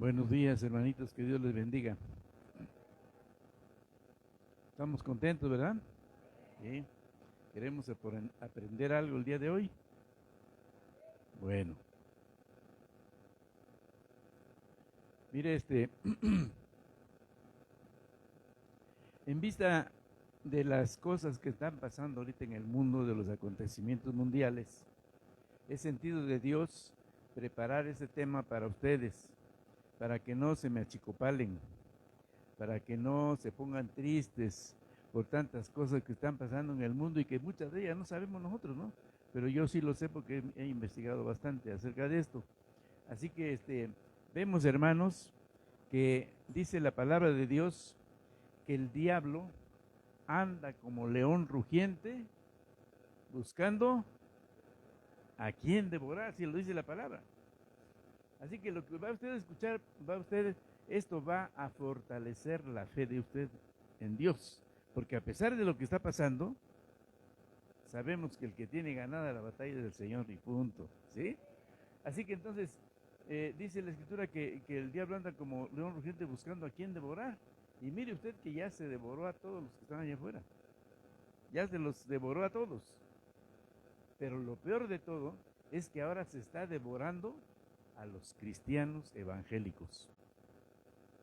Buenos días, hermanitos, que Dios les bendiga. Estamos contentos, ¿verdad? Sí. ¿Queremos aprender algo el día de hoy? Bueno. Mire, en vista de las cosas que están pasando ahorita en el mundo, de los acontecimientos mundiales, es sentido de Dios preparar ese tema para ustedes, para que no se me achicopalen, para que no se pongan tristes por tantas cosas que están pasando en el mundo y que muchas de ellas no sabemos nosotros, ¿no? Pero yo sí lo sé porque he investigado bastante acerca de esto. Así que vemos, hermanos, que dice la palabra de Dios que el diablo anda como león rugiente buscando a quién devorar, si lo dice la palabra. Así que lo que va usted a escuchar, esto va a fortalecer la fe de usted en Dios, porque a pesar de lo que está pasando, sabemos que el que tiene ganada la batalla es el Señor y punto, ¿sí? Así que entonces, dice la Escritura que el diablo anda como león rugiente buscando a quién devorar, y mire usted que ya se devoró a todos los que están allá afuera, ya se los devoró a todos, pero lo peor de todo es que ahora se está devorando a los cristianos evangélicos,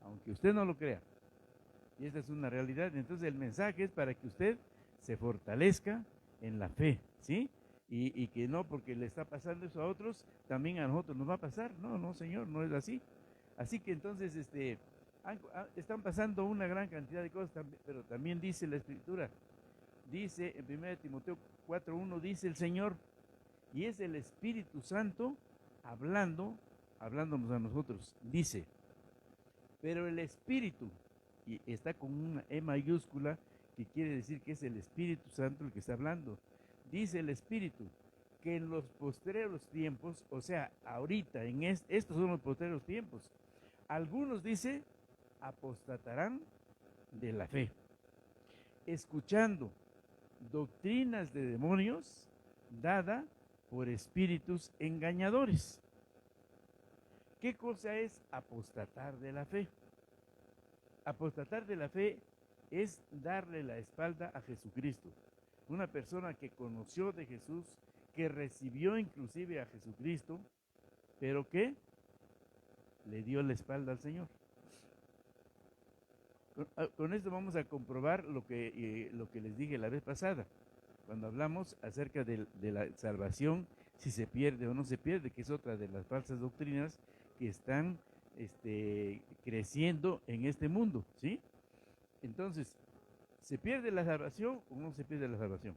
aunque usted no lo crea, y esta es una realidad. Entonces el mensaje es para que usted se fortalezca en la fe, ¿sí? Y que no porque le está pasando eso a otros, también a nosotros nos va a pasar. No, no, Señor, no es así. Así que entonces están pasando una gran cantidad de cosas, pero también dice la Escritura, dice en 1 Timoteo 4:1, dice el Señor, y es el Espíritu Santo hablándonos a nosotros, dice, pero el Espíritu, y está con una E mayúscula, que quiere decir que es el Espíritu Santo el que está hablando, dice el Espíritu, que en los postreros tiempos, o sea, ahorita, estos son los postreros tiempos, algunos, dice, apostatarán de la fe, escuchando doctrinas de demonios dada por espíritus engañadores. ¿Qué cosa es apostatar de la fe? Apostatar de la fe es darle la espalda a Jesucristo. Una persona que conoció de Jesús, que recibió inclusive a Jesucristo, pero que le dio la espalda al Señor. Con esto vamos a comprobar lo que les dije la vez pasada, cuando hablamos acerca de la salvación, si se pierde o no se pierde, que es otra de las falsas doctrinas que están creciendo en este mundo, ¿sí? Entonces, ¿se pierde la salvación o no se pierde la salvación?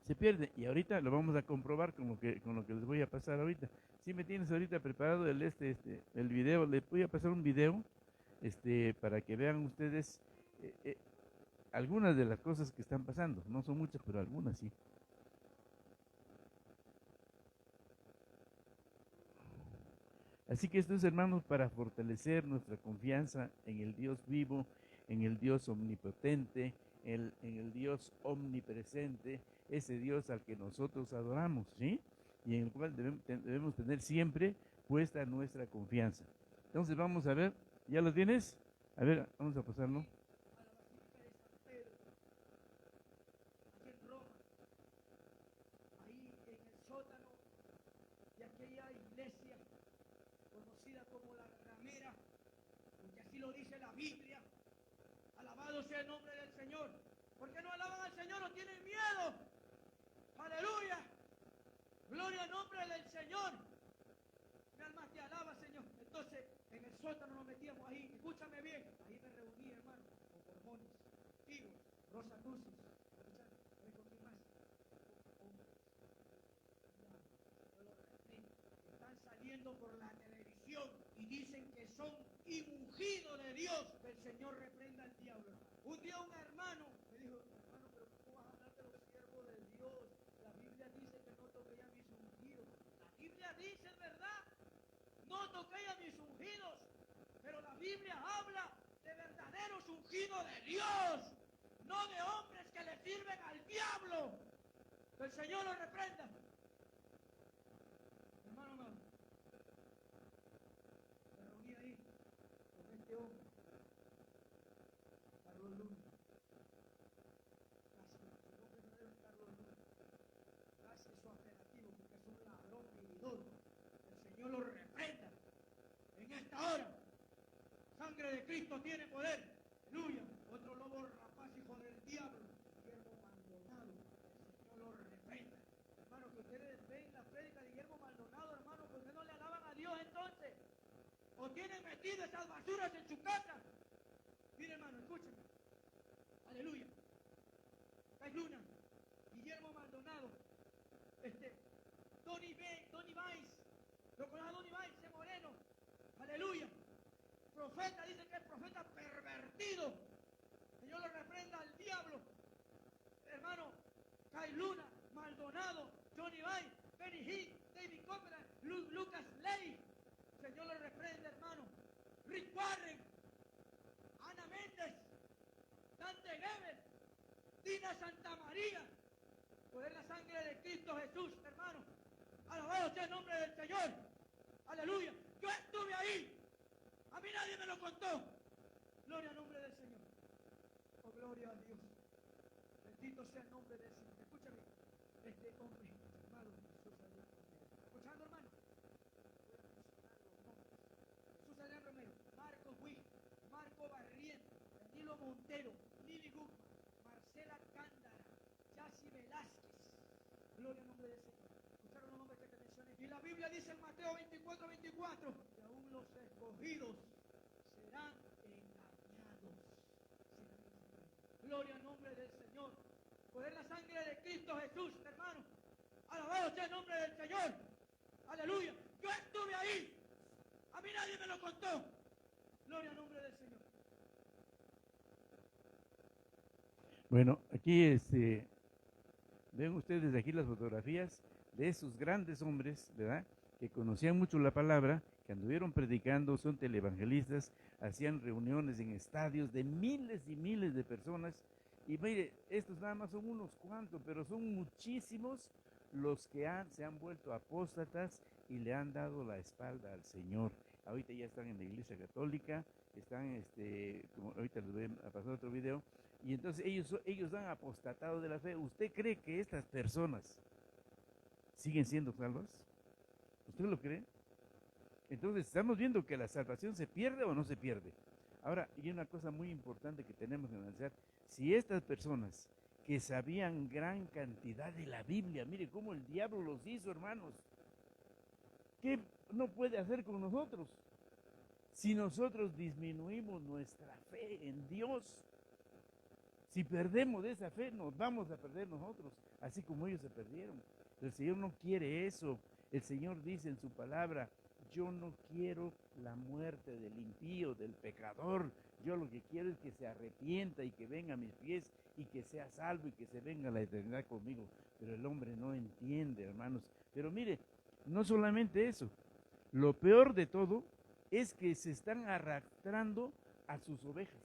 Se pierde, y ahorita lo vamos a comprobar con lo que les voy a pasar ahorita. Si me tienes ahorita preparado el video, les voy a pasar un video para que vean ustedes algunas de las cosas que están pasando. No son muchas, pero algunas sí. Así que esto es, hermanos, para fortalecer nuestra confianza en el Dios vivo, en el Dios omnipotente, en el Dios omnipresente, ese Dios al que nosotros adoramos, ¿sí? Y en el cual debemos tener siempre puesta nuestra confianza. Entonces vamos a ver, ¿ya lo tienes? A ver, vamos a pasarlo. Biblia, alabado sea el nombre del Señor. ¿Por qué no alaban al Señor o tienen miedo? Aleluya, gloria al nombre del Señor. Mi alma te alaba, Señor. Entonces, en el sótano nos metíamos ahí, escúchame bien, ahí me reuní, hermano, con borbones, higos, rosas dulces. Están saliendo por la televisión y dicen que son ungidos de Dios. Que el Señor reprenda al diablo. Un día un hermano me dijo, hermano, pero ¿cómo vas a hablar de los siervos de Dios? La Biblia dice que no toquéis a mis ungidos. La Biblia dice, ¿verdad? No toquéis a mis ungidos. Pero la Biblia habla de verdaderos ungidos de Dios, no de hombres que le sirven al diablo. Que el Señor lo reprenda. Hermano, ladrón, Carlos Luna. Su nombre verdadero es Carlos Luna. Gracias su apelativo porque es un ladrón vividor. El Señor lo reprenda en esta hora. Sangre de Cristo tiene poder. Aleluya. Otro lobo rapaz, hijo del diablo. Guillermo Maldonado. El Señor lo reprenda. Hermano, que ustedes ven la prédica de Guillermo Maldonado, hermano, ¿por qué no le alaban a Dios entonces? ¿O tienen metido esas basuras en su casa? Mire, hermano, escúcheme. Aleluya. Cay Luna, Guillermo Maldonado, Donny Vice. ¿Lo conoce a Donny Vice, ese moreno? Aleluya. Profeta, dice que es profeta pervertido. Señor lo reprenda al diablo. Hermano, Cay Luna, Maldonado, Johnny Vice, Benny Hill, David Copperman, Lucas Ley. Señor lo reprenda, hermano. Rick Warren, Ana Méndez, Dante Gebel, Dina Santa María. Poder la sangre de Cristo Jesús, hermano. Alabado sea el nombre del Señor. Aleluya. Yo estuve ahí. A mí nadie me lo contó. Gloria al nombre del Señor. Oh, gloria a Dios. Bendito sea el nombre del Señor. Escúchame. Este hombre, hermano, Jesús Adrián Romero. ¿Escuchando, hermano? Voy a mencionar los nombres. Jesús Adrián Romero, Marco Witt, Marco Barriento, Danilo Montero, Lili Guzmán, Marcela Cándara, Yassi Velázquez. Gloria al nombre del Señor. ¿Escucharon los nombres que te mencioné? Y la Biblia dice en Mateo 24:24, que aún los escogidos serán engañados. Gloria al nombre del Señor. Poder la sangre de Cristo Jesús, hermano. Alabado sea el nombre del Señor. Aleluya. Yo estuve ahí. A mí nadie me lo contó. Gloria al nombre del Señor. Bueno, aquí ven ustedes aquí las fotografías de esos grandes hombres, ¿verdad? Que conocían mucho la palabra, que anduvieron predicando, son televangelistas, hacían reuniones en estadios de miles y miles de personas. Y mire, estos nada más son unos cuantos, pero son muchísimos los que se han vuelto apóstatas y le han dado la espalda al Señor. Ahorita ya están en la Iglesia Católica, están, como ahorita les voy a pasar otro video, y entonces ellos han apostatado de la fe. ¿Usted cree que estas personas siguen siendo salvas? ¿Usted lo cree? Entonces, ¿estamos viendo que la salvación se pierde o no se pierde? Ahora, y una cosa muy importante que tenemos que analizar, si estas personas que sabían gran cantidad de la Biblia, mire cómo el diablo los hizo, hermanos, ¿qué no puede hacer con nosotros? Si nosotros disminuimos nuestra fe en Dios, si perdemos esa fe, nos vamos a perder nosotros, así como ellos se perdieron. El Señor no quiere eso. El Señor dice en su palabra, yo no quiero la muerte del impío, del pecador. Yo lo que quiero es que se arrepienta y que venga a mis pies y que sea salvo y que se venga a la eternidad conmigo. Pero el hombre no entiende, hermanos. Pero mire, no solamente eso. Lo peor de todo es que se están arrastrando a sus ovejas.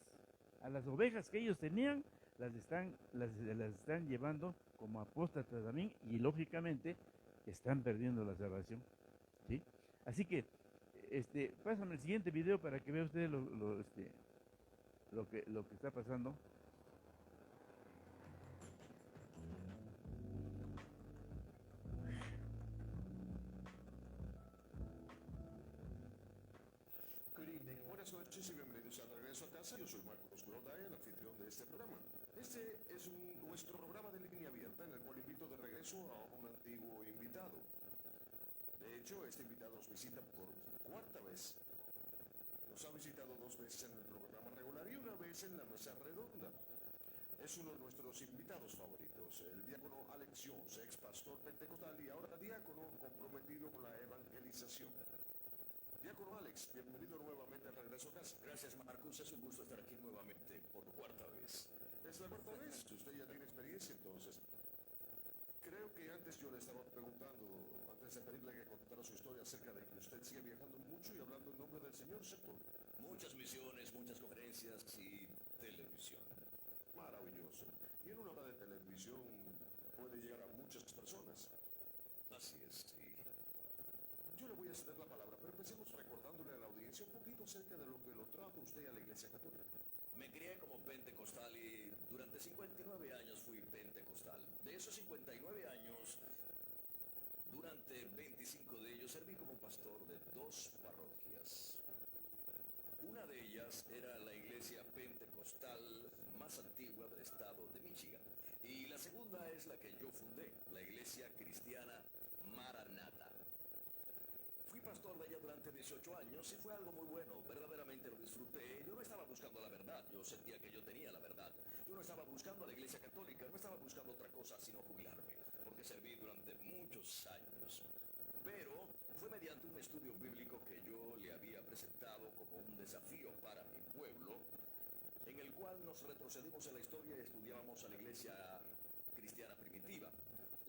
A las ovejas que ellos tenían, las están llevando como apóstatas también y lógicamente están perdiendo la salvación, ¿sí? Así que, pásame el siguiente video para que vea usted lo que está pasando. Good evening, buenas noches y bienvenidos a Regreso a Casa. Yo soy Marcos Groda, el anfitrión de este programa. Este es nuestro programa de línea abierta en el cual invito de regreso a un antiguo invitado. De hecho, este invitado nos visita por cuarta vez. Nos ha visitado 2 veces en el programa regular y una vez en la mesa redonda. Es uno de nuestros invitados favoritos, el diácono Alex Jones, ex pastor pentecostal y ahora diácono comprometido con la evangelización. Diácono Alex, bienvenido nuevamente a Regreso a Casa. Gracias, Marcus. Es un gusto estar aquí nuevamente por cuarta vez. Es la cuarta vez, usted ya tiene experiencia entonces. Creo que antes yo le estaba preguntando, antes de pedirle que contara su historia acerca de que usted sigue viajando mucho y hablando en nombre del Señor, ¿cierto? Muchas misiones, muchas conferencias y televisión. Maravilloso. Y en una hora de televisión puede llegar a muchas personas. Así es, sí. Yo le voy a ceder la palabra, pero empecemos recordándole a la audiencia un poquito acerca de lo que lo trajo usted a la Iglesia Católica. Me crié como pentecostal y durante 59 años fui pentecostal. De esos 59 años, durante 25 de ellos serví como pastor de 2 parroquias. Una de ellas era la iglesia pentecostal más antigua del estado de Michigan. Y la segunda es la que yo fundé, la iglesia cristiana Maranata. Fui pastor de ella durante 18 años y fue algo muy bueno, verdaderamente lo disfruté. Yo no estaba buscando la verdad, yo sentía que yo tenía la verdad. Yo no estaba buscando a la iglesia católica, no estaba buscando otra cosa sino jubilarme, porque serví durante muchos años. Pero fue mediante un estudio bíblico que yo le había presentado como un desafío para mi pueblo, en el cual nos retrocedimos en la historia y estudiábamos a la iglesia cristiana primitiva,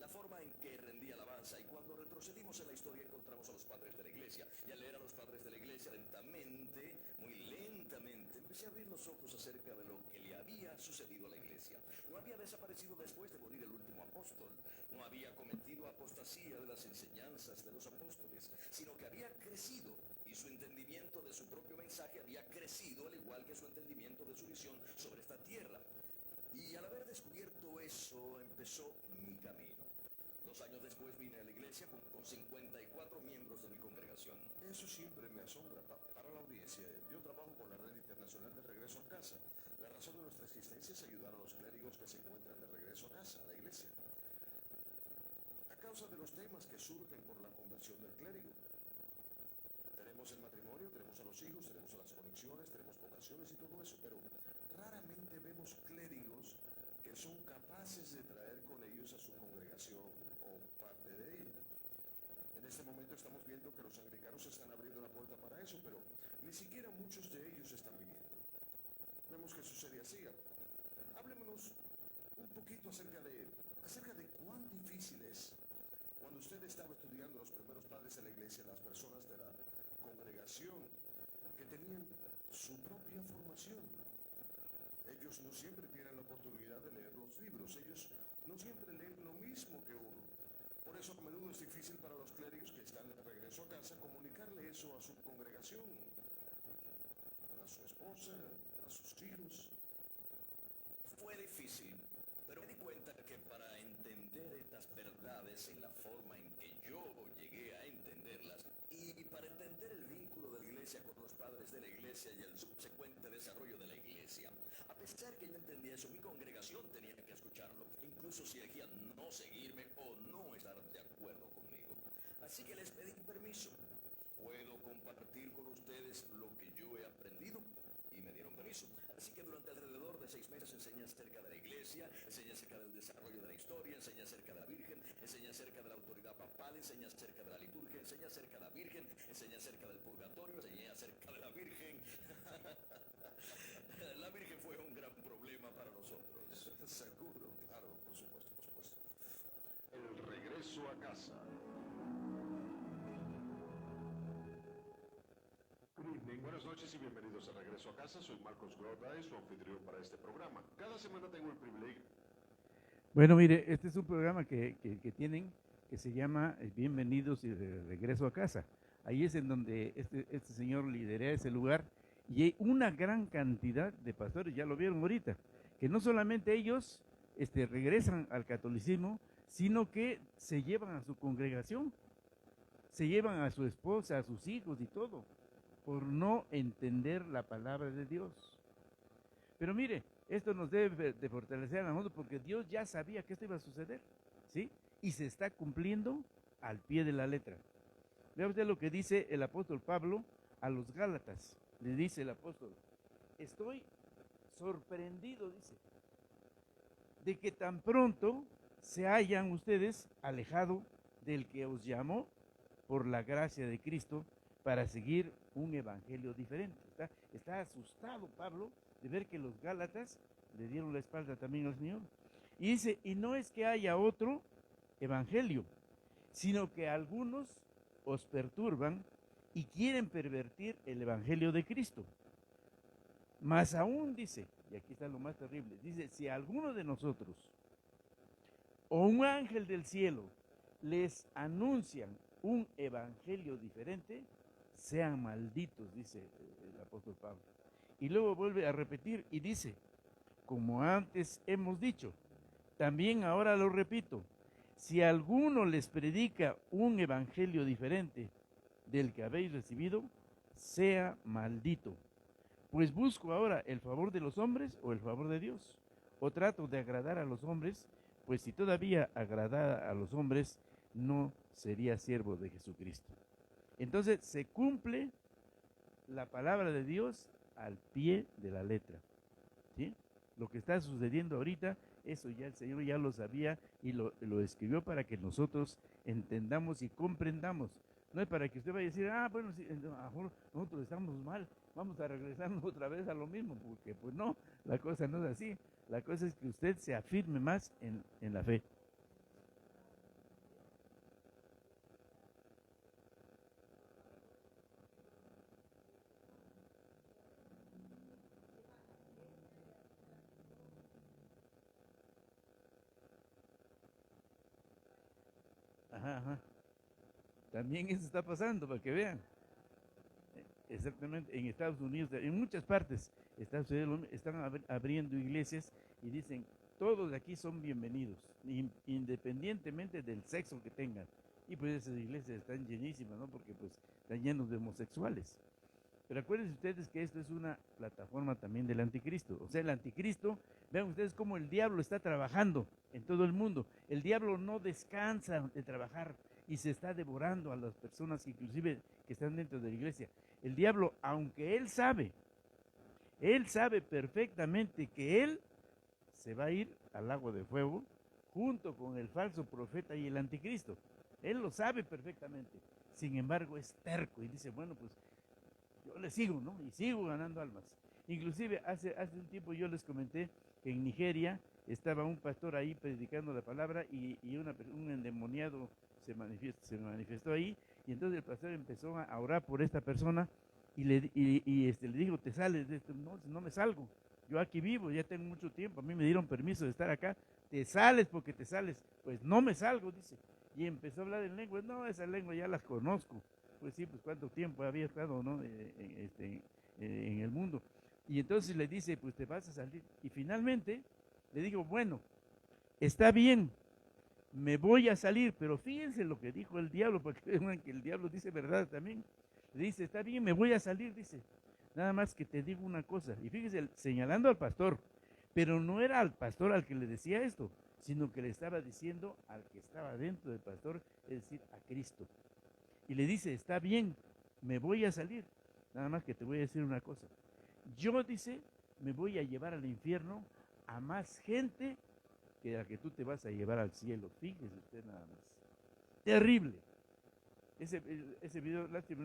la forma en que rendía alabanza, y cuando retrocedimos en la historia encontramos a los padres de la iglesia, y al leer a los padres de la iglesia lentamente, muy lentamente, empecé a abrir los ojos acerca de lo que le había sucedido a la iglesia. No había desaparecido después de morir el último apóstol, no había cometido apostasía de las enseñanzas de los apóstoles, sino que había crecido, y su entendimiento de su propio mensaje había crecido, al igual que su entendimiento de su visión sobre esta tierra. Y al haber descubierto eso, empezó mi camino. 2 años después vine a la iglesia con 54 miembros de mi congregación. Eso siempre me asombra. Para la audiencia, yo trabajo con la Red Internacional de Regreso a Casa. La razón de nuestra existencia es ayudar a los clérigos que se encuentran de regreso a casa, a la iglesia, a causa de los temas que surgen por la conversión del clérigo. Tenemos el matrimonio, tenemos a los hijos, tenemos a las conexiones, tenemos vocaciones y todo eso, pero raramente vemos clérigos que son capaces de traer con ellos a su congregación o parte de ella. En este momento estamos viendo que los anglicanos están abriendo la puerta para eso, pero ni siquiera muchos de ellos están viniendo. Vemos que sucede así. Háblenos un poquito acerca de cuán difícil es. Cuando usted estaba estudiando los primeros padres de la iglesia, las personas de la congregación que tenían su propia formación, ellos no siempre tienen la oportunidad de leer los libros, ellos no siempre leen lo mismo que uno. Por eso a menudo es difícil para los clérigos que están de regreso a casa comunicarle eso a su congregación, a su esposa, a sus hijos. Fue difícil, pero me di cuenta que para entender estas verdades en la forma en que yo llegué a entenderlas, y para entender el vínculo de la iglesia con los padres de la iglesia y el subsecuente desarrollo de la iglesia, a pesar que yo entendía eso, mi congregación tenía que escucharlo, incluso si elegían no seguirme o no estar de acuerdo conmigo. Así que les pedí permiso. ¿Puedo compartir con ustedes lo que yo he aprendido? Y me dieron permiso. Así que durante alrededor de 6 meses enseñé acerca de la iglesia, enseñé acerca del desarrollo de la historia, enseñé acerca de la Virgen, enseñé acerca de la autoridad papal, enseñé acerca de la liturgia, enseñé acerca de la Virgen, enseñé acerca del purgatorio, enseñé acerca de la Virgen. La Virgen fue un gran problema para nosotros. Seguro, claro, por supuesto, por supuesto. El regreso a casa. Good evening, buenas noches y bienvenidos a Regreso a Casa. Soy Marcos Groda, su anfitrión para este programa. Cada semana tengo el privilegio. Bueno, mire, este es un programa que tienen que se llama Bienvenidos y de Regreso a Casa. Ahí es en donde este señor lidera ese lugar y hay una gran cantidad de pastores, ya lo vieron ahorita, que no solamente ellos regresan al catolicismo, sino que se llevan a su congregación, se llevan a su esposa, a sus hijos y todo, por no entender la palabra de Dios. Pero mire, esto nos debe de fortalecer a nosotros porque Dios ya sabía que esto iba a suceder, ¿sí? Y se está cumpliendo al pie de la letra. Vea usted lo que dice el apóstol Pablo a los Gálatas. Le dice el apóstol, estoy sorprendido, dice, de que tan pronto se hayan ustedes alejado del que os llamó por la gracia de Cristo para seguir un evangelio diferente. Está asustado Pablo de ver que los Gálatas le dieron la espalda también al Señor. Y dice, y no es que haya otro evangelio, sino que algunos os perturban y quieren pervertir el evangelio de Cristo. Más aún dice, y aquí está lo más terrible, dice, si alguno de nosotros o un ángel del cielo les anuncian un evangelio diferente, sean malditos, dice el apóstol Pablo. Y luego vuelve a repetir y dice, como antes hemos dicho, también ahora lo repito, si alguno les predica un evangelio diferente del que habéis recibido, sea maldito. Pues busco ahora el favor de los hombres o el favor de Dios, o trato de agradar a los hombres, pues si todavía agradara a los hombres, no sería siervo de Jesucristo. Entonces se cumple la palabra de Dios al pie de la letra, ¿sí? Lo que está sucediendo ahorita, eso ya el Señor ya lo sabía y lo escribió para que nosotros entendamos y comprendamos. No es para que usted vaya a decir, bueno, sí, nosotros estamos mal, vamos a regresarnos otra vez a lo mismo, porque pues no, la cosa no es así. La cosa es que usted se afirme más en la fe. Ajá. También eso está pasando, para que vean. Exactamente, en Estados Unidos, en muchas partes, están abriendo iglesias y dicen, todos de aquí son bienvenidos, independientemente del sexo que tengan. Y pues esas iglesias están llenísimas, ¿no? Porque pues están llenos de homosexuales. Pero acuérdense ustedes que esto es una plataforma también del anticristo. O sea, el anticristo, vean ustedes cómo el diablo está trabajando en todo el mundo. El diablo no descansa de trabajar y se está devorando a las personas inclusive que están dentro de la iglesia. El diablo, aunque él sabe perfectamente que él se va a ir al lago de fuego junto con el falso profeta y el anticristo. Él lo sabe perfectamente. Sin embargo, es terco y dice, bueno, pues yo le sigo, ¿no? Y sigo ganando almas. Inclusive hace un tiempo yo les comenté que en Nigeria estaba un pastor ahí predicando la palabra y un endemoniado se manifestó ahí, y entonces el pastor empezó a orar por esta persona y le dijo, te sales de esto. No me salgo, yo aquí vivo, ya tengo mucho tiempo, a mí me dieron permiso de estar acá, te sales porque te sales. Pues no me salgo, dice, y empezó a hablar en lenguas. No, esas lenguas ya las conozco. Pues sí, pues cuánto tiempo había estado, ¿no? En el mundo. Y entonces le dice, pues te vas a salir. Y finalmente le digo, bueno, está bien, me voy a salir, pero fíjense lo que dijo el diablo, porque vean que el diablo dice verdad también. Le dice, está bien, me voy a salir, dice, nada más que te digo una cosa. Y fíjense, señalando al pastor, pero no era al pastor al que le decía esto, sino que le estaba diciendo al que estaba dentro del pastor, es decir, a Cristo. Y le dice, está bien, me voy a salir, nada más que te voy a decir una cosa. Yo, dice, me voy a llevar al infierno a más gente que a que tú te vas a llevar al cielo. Fíjese usted nada más. Terrible. Ese video, lástima,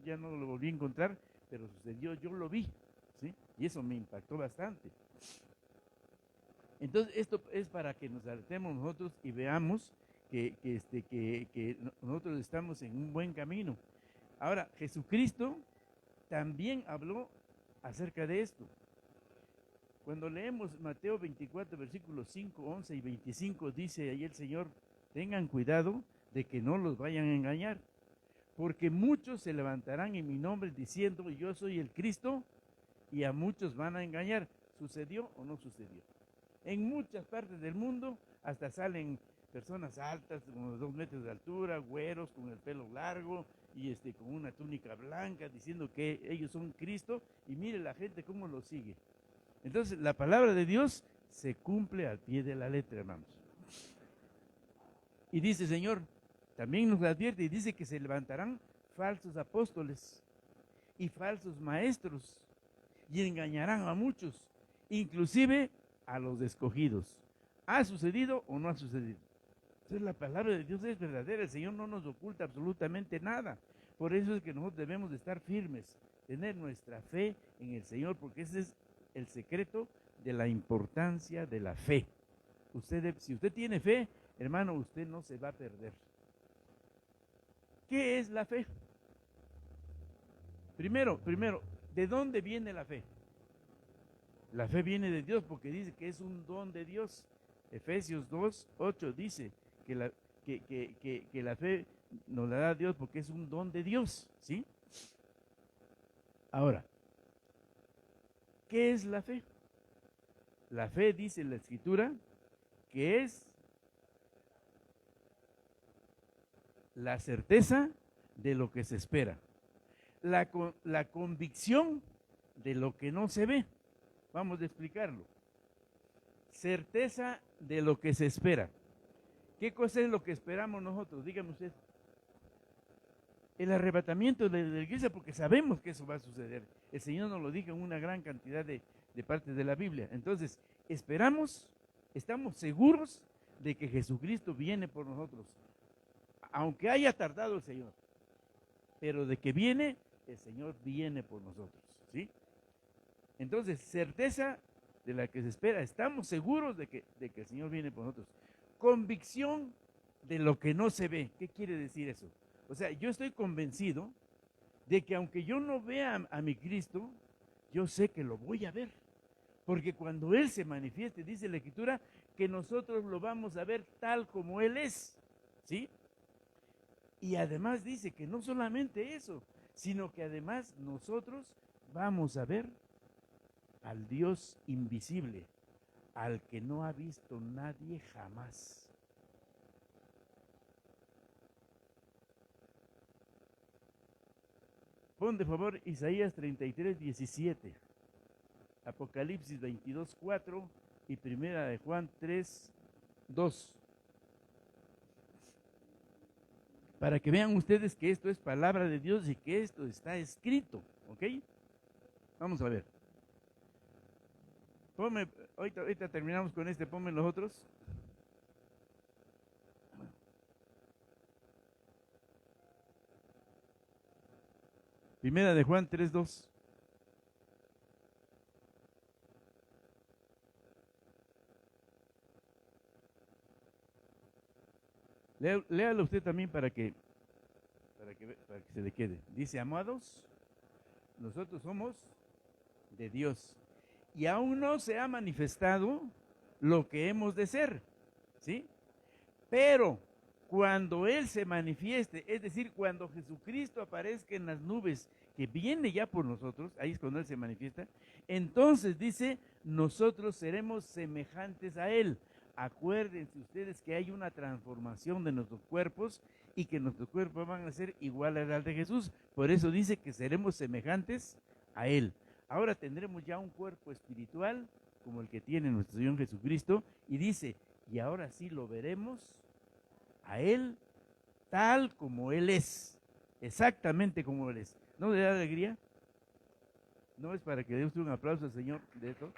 ya no lo volví a encontrar, pero sucedió, yo lo vi, ¿sí? Y eso me impactó bastante. Entonces, esto es para que nos alertemos nosotros y veamos que nosotros estamos en un buen camino. Ahora, Jesucristo también habló acerca de esto. Cuando leemos Mateo 24, versículos 5, 11 y 25, dice ahí el Señor, tengan cuidado de que no los vayan a engañar, porque muchos se levantarán en mi nombre diciendo, yo soy el Cristo, y a muchos van a engañar. ¿Sucedió o no sucedió? En muchas partes del mundo hasta salen personas altas, como 2 metros de altura, güeros, con el pelo largo y con una túnica blanca, diciendo que ellos son Cristo, y mire la gente cómo lo sigue. Entonces, la palabra de Dios se cumple al pie de la letra, hermanos. Y dice, Señor, también nos advierte y dice que se levantarán falsos apóstoles y falsos maestros y engañarán a muchos, inclusive a los escogidos. ¿Ha sucedido o no ha sucedido? Entonces la palabra de Dios es verdadera, el Señor no nos oculta absolutamente nada. Por eso es que nosotros debemos de estar firmes, tener nuestra fe en el Señor, porque ese es el secreto de la importancia de la fe. Si usted tiene fe, hermano, usted no se va a perder. ¿Qué es la fe? Primero, ¿de dónde viene la fe? La fe viene de Dios porque dice que es un don de Dios. Efesios 2:8 dice que la fe nos la da Dios porque es un don de Dios, ¿sí? Ahora, ¿qué es la fe? La fe, dice la Escritura, que es la certeza de lo que se espera, la convicción de lo que no se ve. Vamos a explicarlo. Certeza de lo que se espera. ¿Qué cosa es lo que esperamos nosotros? Dígame usted. El arrebatamiento de la iglesia, porque sabemos que eso va a suceder. El Señor nos lo dijo en una gran cantidad de partes de la Biblia. Entonces, esperamos, estamos seguros de que Jesucristo viene por nosotros. Aunque haya tardado el Señor, pero de que viene, el Señor viene por nosotros, ¿sí? Entonces, certeza de la que se espera, estamos seguros de que el Señor viene por nosotros. Convicción de lo que no se ve. ¿Qué quiere decir eso? O sea, yo estoy convencido de que aunque yo no vea a mi Cristo, yo sé que lo voy a ver. Porque cuando Él se manifieste, dice la Escritura, que nosotros lo vamos a ver tal como Él es, ¿sí? Y además dice que no solamente eso, sino que además nosotros vamos a ver al Dios invisible, al que no ha visto nadie jamás. Pon de favor Isaías 33, 17, Apocalipsis 22, 4 y Primera de Juan 3, 2. Para que vean ustedes que esto es palabra de Dios y que esto está escrito, ¿ok? Vamos a ver. Ponme, ahorita terminamos con este, ponme los otros. Primera de Juan 3, 2. Léalo usted también para que se le quede. Dice, amados, nosotros somos de Dios y aún no se ha manifestado lo que hemos de ser, ¿sí? Pero cuando Él se manifieste, es decir, cuando Jesucristo aparezca en las nubes, que viene ya por nosotros, ahí es cuando Él se manifiesta, entonces dice, nosotros seremos semejantes a Él. Acuérdense ustedes que hay una transformación de nuestros cuerpos y que nuestros cuerpos van a ser iguales al de Jesús. Por eso dice que seremos semejantes a Él. Ahora tendremos ya un cuerpo espiritual como el que tiene nuestro Señor Jesucristo y dice, y ahora sí lo veremos a Él tal como Él es, exactamente como Él es. ¿No le da alegría? ¿No es para que dé usted un aplauso al Señor de esto?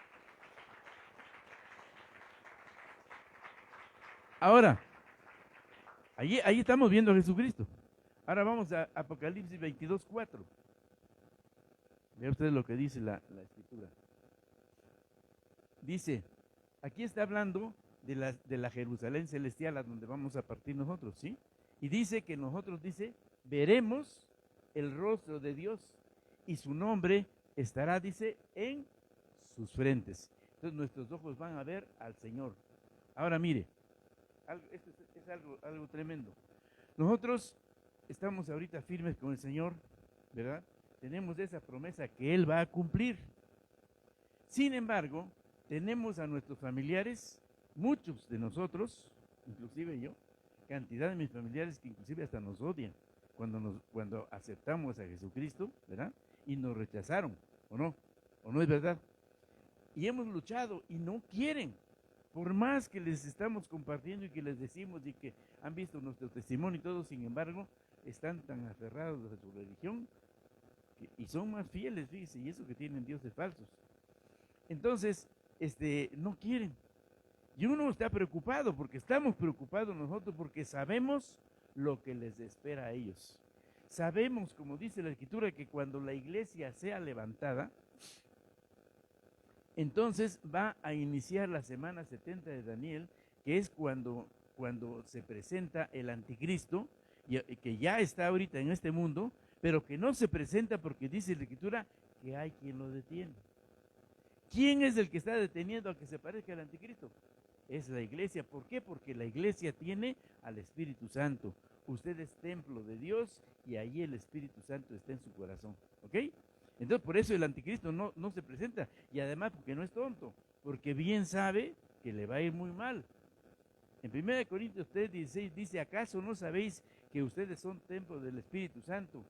Ahora, allí estamos viendo a Jesucristo. Ahora vamos a Apocalipsis 22, 4. Vea usted lo que dice la Escritura. Dice, aquí está hablando de la Jerusalén celestial a donde vamos a partir nosotros, ¿sí? Y dice que nosotros, dice, veremos el rostro de Dios y su nombre estará, dice, en sus frentes. Entonces nuestros ojos van a ver al Señor. Ahora mire, esto es algo tremendo. Nosotros estamos ahorita firmes con el Señor, ¿verdad? Tenemos esa promesa que Él va a cumplir. Sin embargo, tenemos a nuestros familiares, muchos de nosotros, inclusive yo, cantidad de mis familiares que inclusive hasta nos odian cuando aceptamos a Jesucristo, ¿verdad? Y nos rechazaron, ¿o no? ¿O no es verdad? Y hemos luchado y no quieren. Por más que les estamos compartiendo y que les decimos y que han visto nuestro testimonio y todo, sin embargo, están tan aferrados a su religión y son más fieles, fíjese, y eso que tienen dioses falsos. Entonces, no quieren. Y uno está preocupado, porque estamos preocupados nosotros, porque sabemos lo que les espera a ellos. Sabemos, como dice la Escritura, que cuando la iglesia sea levantada, entonces va a iniciar la semana 70 de Daniel, que es cuando se presenta el anticristo, que ya está ahorita en este mundo, pero que no se presenta porque dice la Escritura que hay quien lo detiene. ¿Quién es el que está deteniendo a que se parezca al anticristo? Es la iglesia. ¿Por qué? Porque la iglesia tiene al Espíritu Santo. usted es templo de Dios y ahí el Espíritu Santo está en su corazón, ¿ok? Entonces por eso el anticristo no se presenta, y además porque no es tonto, porque bien sabe que le va a ir muy mal. En 1 Corintios 3:16 dice, ¿acaso no sabéis que ustedes son templo del Espíritu Santo?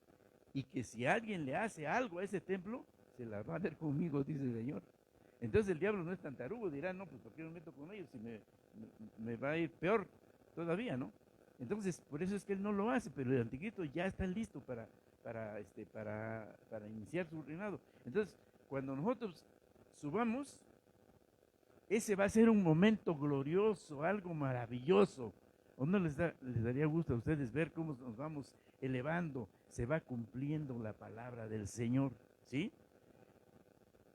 Y que si alguien le hace algo a ese templo, se la va a ver conmigo, dice el Señor. Entonces el diablo no es tan tarugo, dirá, no, pues ¿por qué me meto con ellos si me va a ir peor todavía, ¿no? Entonces, por eso es que él no lo hace, pero el anticristo ya está listo para iniciar su reinado. Entonces, cuando nosotros subamos, ese va a ser un momento glorioso, algo maravilloso. ¿O no les daría gusto a ustedes ver cómo nos vamos elevando? Se va cumpliendo la palabra del Señor, ¿sí?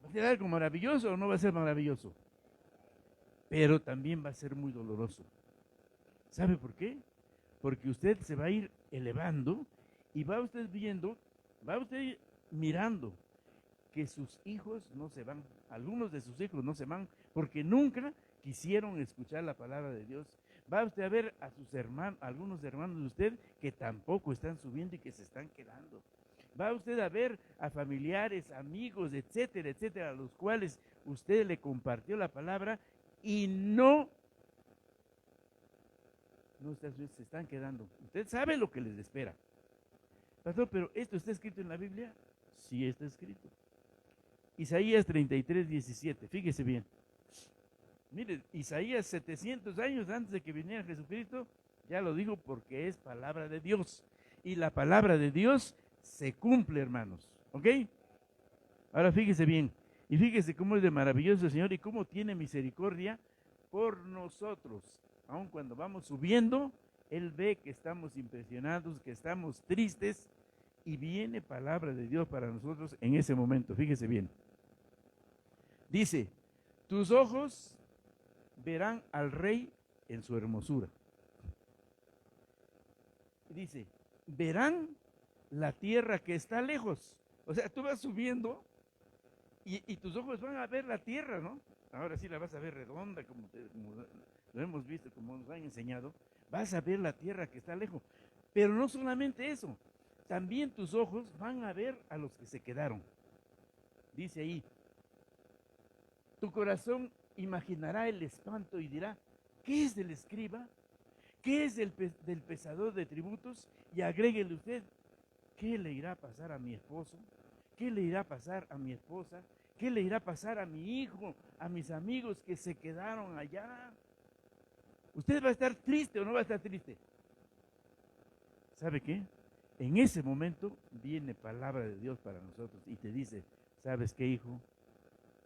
¿Va a ser algo maravilloso o no va a ser maravilloso? Pero también va a ser muy doloroso. ¿Sabe por qué? Porque usted se va a ir elevando y va usted viendo, va usted mirando que sus hijos no se van, algunos de sus hijos no se van, porque nunca quisieron escuchar la palabra de Dios. Va usted a ver a sus hermanos, algunos hermanos de usted que tampoco están subiendo y que se están quedando. Va usted a ver a familiares, amigos, etcétera, etcétera, a los cuales usted le compartió la palabra y se están quedando. Usted sabe lo que les espera. Pastor, pero ¿esto está escrito en la Biblia? Sí está escrito. Isaías 33:17, fíjese bien. Mire, Isaías 700 años antes de que viniera Jesucristo, ya lo dijo porque es palabra de Dios. Y la palabra de Dios se cumple, hermanos. ¿Ok? Ahora fíjese bien. Y fíjese cómo es de maravilloso el Señor y cómo tiene misericordia por nosotros. Aun cuando vamos subiendo, Él ve que estamos impresionados, que estamos tristes, y viene palabra de Dios para nosotros en ese momento. Fíjese bien. Dice, tus ojos verán al Rey en su hermosura. Dice, verán la tierra que está lejos. O sea, tú vas subiendo y tus ojos van a ver la tierra, ¿no? Ahora sí la vas a ver redonda, como lo hemos visto, como nos han enseñado. Vas a ver la tierra que está lejos. Pero no solamente eso, también tus ojos van a ver a los que se quedaron. Dice ahí, tu corazón imaginará el espanto y dirá, ¿qué es del escriba? ¿Qué es del pesador de tributos? Y agréguele usted, ¿qué le irá a pasar a mi esposo? ¿Qué le irá a pasar a mi esposa? ¿Qué le irá a pasar a mi hijo, a mis amigos que se quedaron allá? ¿Usted va a estar triste o no va a estar triste? ¿Sabe qué? En ese momento viene palabra de Dios para nosotros y te dice, ¿sabes qué, hijo?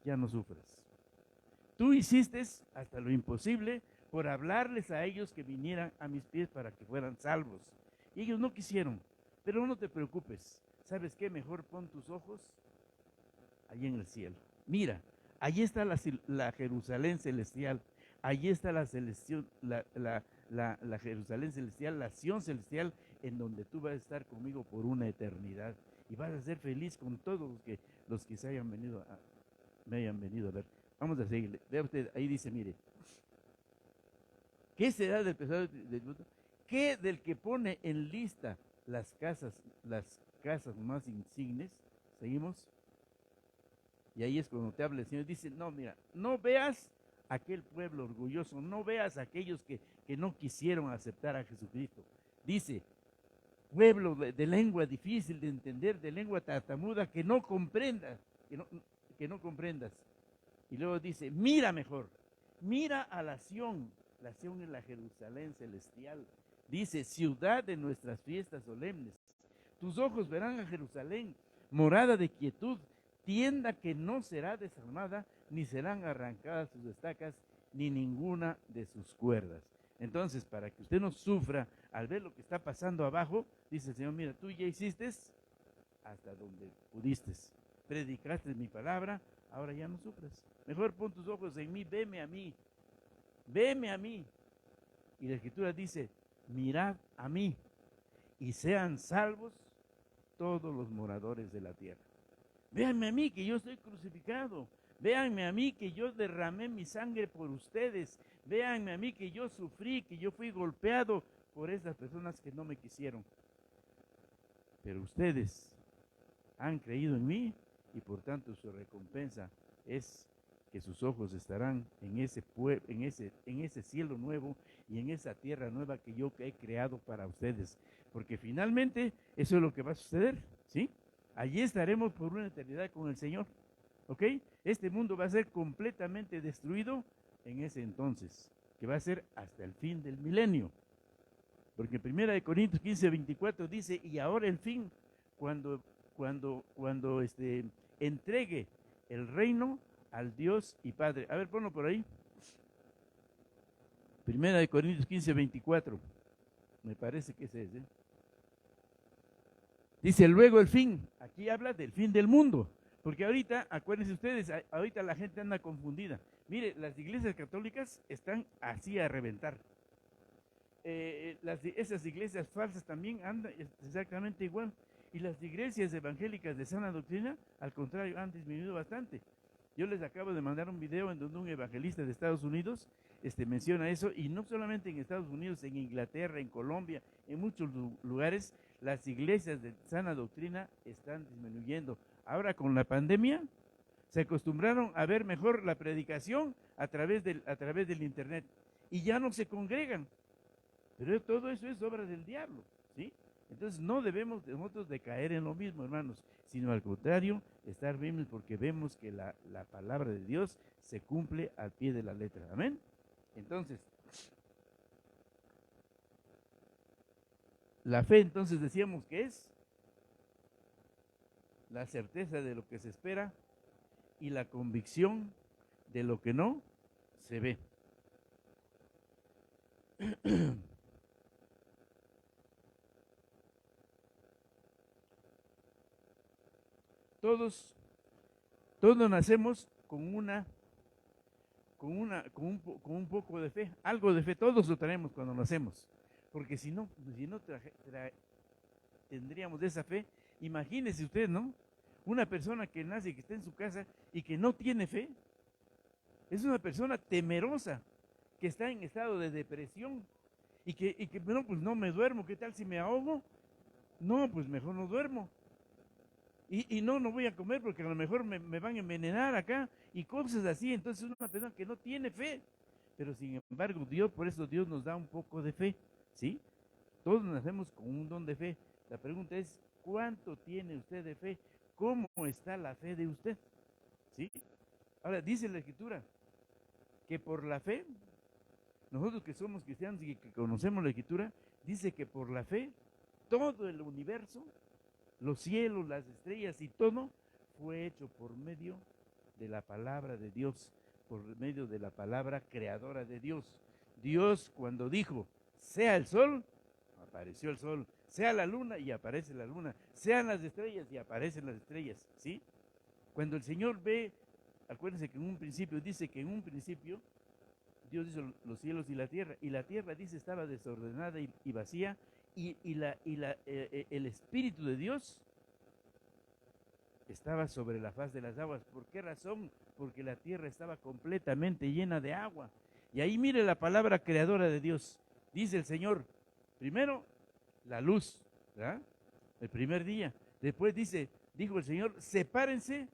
Ya no sufras. Tú hiciste hasta lo imposible por hablarles a ellos que vinieran a mis pies para que fueran salvos. Y ellos no quisieron, pero no te preocupes. ¿Sabes qué? Mejor pon tus ojos allí en el cielo. Mira, allí está la Jerusalén celestial. Allí está la Jerusalén celestial, la Sión celestial, en donde tú vas a estar conmigo por una eternidad. Y vas a ser feliz con todos los que me hayan venido a ver. Vamos a seguirle. Vea usted, ahí dice, mire, ¿qué será del pesador de tributo? ¿Qué del que pone en lista las casas más insignes? ¿Seguimos? Y ahí es cuando te habla el Señor. Dice, no, mira, no veas aquel pueblo orgulloso, no veas a aquellos que no quisieron aceptar a Jesucristo. Dice, pueblo de lengua difícil de entender, de lengua tartamuda, que no comprendas, que no comprendas. Y luego dice, mira mejor, mira a la Sión es la Jerusalén celestial. Dice, ciudad de nuestras fiestas solemnes. Tus ojos verán a Jerusalén, morada de quietud, tienda que no será desarmada, ni serán arrancadas sus estacas, ni ninguna de sus cuerdas. Entonces, para que usted no sufra al ver lo que está pasando abajo, dice el Señor, mira, tú ya hiciste hasta donde pudiste, predicaste mi palabra, ahora ya no sufras. Mejor pon tus ojos en mí, veme a mí. Y la Escritura dice, mirad a mí y sean salvos todos los moradores de la tierra. Véanme a mí que yo estoy crucificado. Véanme a mí que yo derramé mi sangre por ustedes. Véanme a mí que yo sufrí, que yo fui golpeado por esas personas que no me quisieron. Pero ustedes han creído en mí y por tanto su recompensa es que sus ojos estarán en ese cielo nuevo y en esa tierra nueva que yo he creado para ustedes. Porque finalmente eso es lo que va a suceder, ¿sí? Allí estaremos por una eternidad con el Señor, ¿ok? Este mundo va a ser completamente destruido en ese entonces, que va a ser hasta el fin del milenio. Porque en 1 Corintios 15:24 dice, y ahora el fin, cuando entregue el reino al Dios y Padre. A ver, ponlo por ahí. 1 Corintios 15:24. Me parece que ese es, ¿eh? Dice, luego el fin. Aquí habla del fin del mundo. Porque ahorita, acuérdense ustedes, ahorita la gente anda confundida. Mire, las iglesias católicas están así a reventar. Esas iglesias falsas también andan exactamente igual. Y las iglesias evangélicas de sana doctrina, al contrario, han disminuido bastante. Yo les acabo de mandar un video en donde un evangelista de Estados Unidos menciona eso, y no solamente en Estados Unidos, en Inglaterra, en Colombia, en muchos lugares, las iglesias de sana doctrina están disminuyendo. Ahora con la pandemia, se acostumbraron a ver mejor la predicación a través del internet, y ya no se congregan. Pero todo eso es obra del diablo, ¿sí? Entonces no debemos nosotros de caer en lo mismo, hermanos, sino al contrario, estar firmes porque vemos que la palabra de Dios se cumple al pie de la letra. Amén. Entonces, la fe entonces decíamos que es la certeza de lo que se espera y la convicción de lo que no se ve. Todos nacemos con un poco de fe, algo de fe, todos lo tenemos cuando nacemos, porque si no tendríamos esa fe. Imagínese usted, ¿no? Una persona que nace, que está en su casa y que no tiene fe, es una persona temerosa, que está en estado de depresión y que bueno, pues no me duermo, ¿qué tal si me ahogo? No, pues mejor no duermo. Y no voy a comer porque a lo mejor me van a envenenar acá y cosas así. Entonces es una persona que no tiene fe. Pero sin embargo, por eso Dios nos da un poco de fe, ¿sí? Todos nacemos con un don de fe. La pregunta es, ¿cuánto tiene usted de fe? ¿Cómo está la fe de usted? ¿Sí? Ahora, dice la Escritura que por la fe, nosotros que somos cristianos y que conocemos la Escritura, dice que por la fe, todo el universo, los cielos, las estrellas y todo, fue hecho por medio de la palabra de Dios, por medio de la palabra creadora de Dios. Dios, cuando dijo, sea el sol, apareció el sol, sea la luna y aparece la luna, sean las estrellas y aparecen las estrellas, ¿sí? Cuando el Señor ve, acuérdense que en un principio, dice que en un principio Dios hizo los cielos y la tierra dice estaba desordenada y vacía, y el Espíritu de Dios estaba sobre la faz de las aguas. ¿Por qué razón? Porque la tierra estaba completamente llena de agua. Y ahí mire la palabra creadora de Dios. Dice el Señor, primero, la luz, ¿verdad? El primer día. Después dijo el Señor, sepárense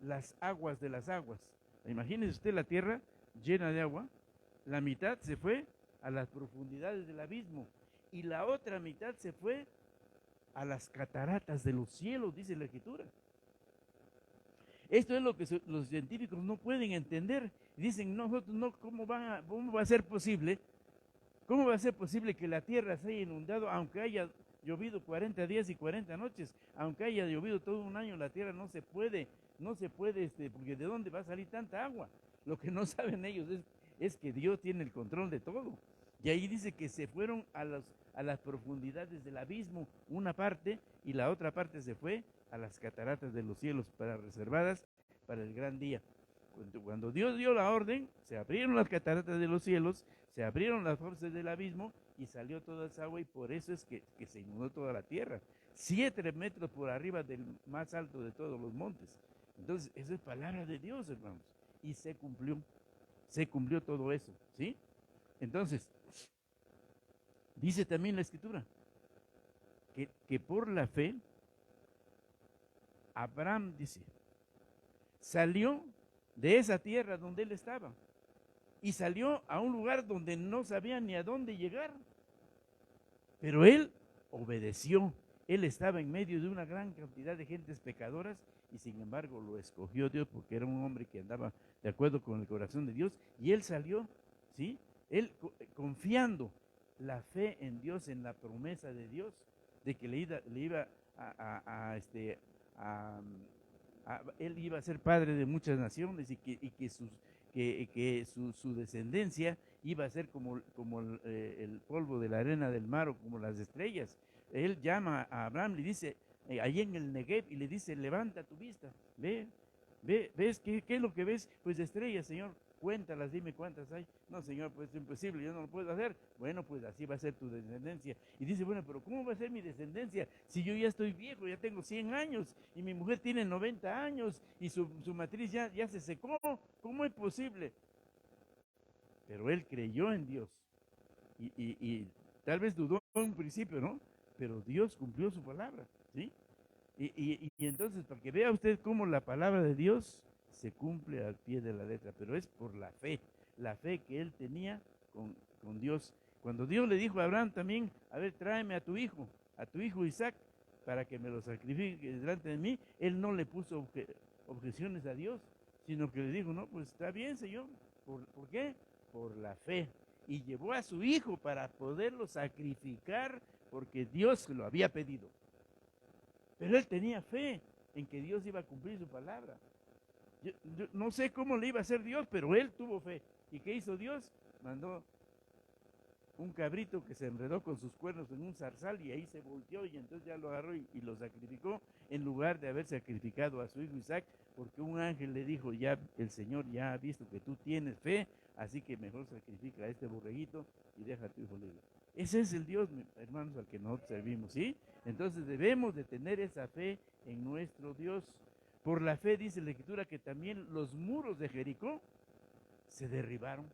las aguas de las aguas. Imagínese usted la tierra llena de agua. La mitad se fue a las profundidades del abismo y la otra mitad se fue a las cataratas de los cielos, dice la Escritura. Esto es lo que los científicos no pueden entender. Dicen, nosotros no, ¿cómo va a ser posible? ¿Cómo va a ser posible que la tierra se haya inundado aunque haya llovido 40 días y 40 noches? Aunque haya llovido todo un año, la tierra no se puede, porque ¿de dónde va a salir tanta agua? Lo que no saben ellos es que Dios tiene el control de todo. Y ahí dice que se fueron a las profundidades del abismo, una parte, y la otra parte se fue a las cataratas de los cielos, reservadas para el gran día. Cuando Dios dio la orden, se abrieron las cataratas de los cielos, se abrieron las fauces del abismo y salió toda esa agua, y por eso es que se inundó toda la tierra, 7 metros por arriba del más alto de todos los montes. Entonces, esa es palabra de Dios, hermanos, y se cumplió todo eso, ¿sí? Entonces, Dice también la Escritura que por la fe, Abraham, dice, salió de esa tierra donde él estaba y salió a un lugar donde no sabía ni a dónde llegar. Pero él obedeció. Él estaba en medio de una gran cantidad de gentes pecadoras y sin embargo lo escogió Dios porque era un hombre que andaba de acuerdo con el corazón de Dios y él salió, ¿sí? Él confiando la fe en Dios, en la promesa de Dios, de que le iba él iba a ser padre de muchas naciones y que su descendencia iba a ser como el polvo de la arena del mar o como las estrellas. Él llama a Abraham, le dice, allí en el Negev, y le dice, levanta tu vista, ¿ves qué es lo que ves? Pues estrellas, Señor, cuéntalas, dime cuántas hay. No, Señor, pues es imposible, yo no lo puedo hacer. Bueno, pues así va a ser tu descendencia. Y dice, bueno, pero ¿cómo va a ser mi descendencia si yo ya estoy viejo, ya tengo 100 años y mi mujer tiene 90 años y su matriz ya se secó? ¿Cómo es posible? Pero él creyó en Dios y tal vez dudó en un principio, ¿no? Pero Dios cumplió su palabra, ¿sí? Y entonces, para que vea usted cómo la palabra de Dios se cumple al pie de la letra, pero es por la fe que él tenía con Dios. Cuando Dios le dijo a Abraham también, a ver, tráeme a tu hijo Isaac, para que me lo sacrifique delante de mí, él no le puso objeciones a Dios, sino que le dijo, no, pues está bien, Señor. ¿Por qué? Por la fe. Y llevó a su hijo para poderlo sacrificar porque Dios se lo había pedido. Pero él tenía fe en que Dios iba a cumplir su palabra. Yo no sé cómo le iba a hacer Dios, pero él tuvo fe. ¿Y qué hizo Dios? Mandó un cabrito que se enredó con sus cuernos en un zarzal y ahí se volteó y entonces ya lo agarró y lo sacrificó en lugar de haber sacrificado a su hijo Isaac, porque un ángel le dijo, ya el Señor ya ha visto que tú tienes fe, así que mejor sacrifica a este borreguito y deja a tu hijo libre. Ese es el Dios, hermanos, al que nosotros servimos, ¿sí? Entonces debemos de tener esa fe en nuestro Dios. Por la fe dice la Escritura que también los muros de Jericó se derribaron.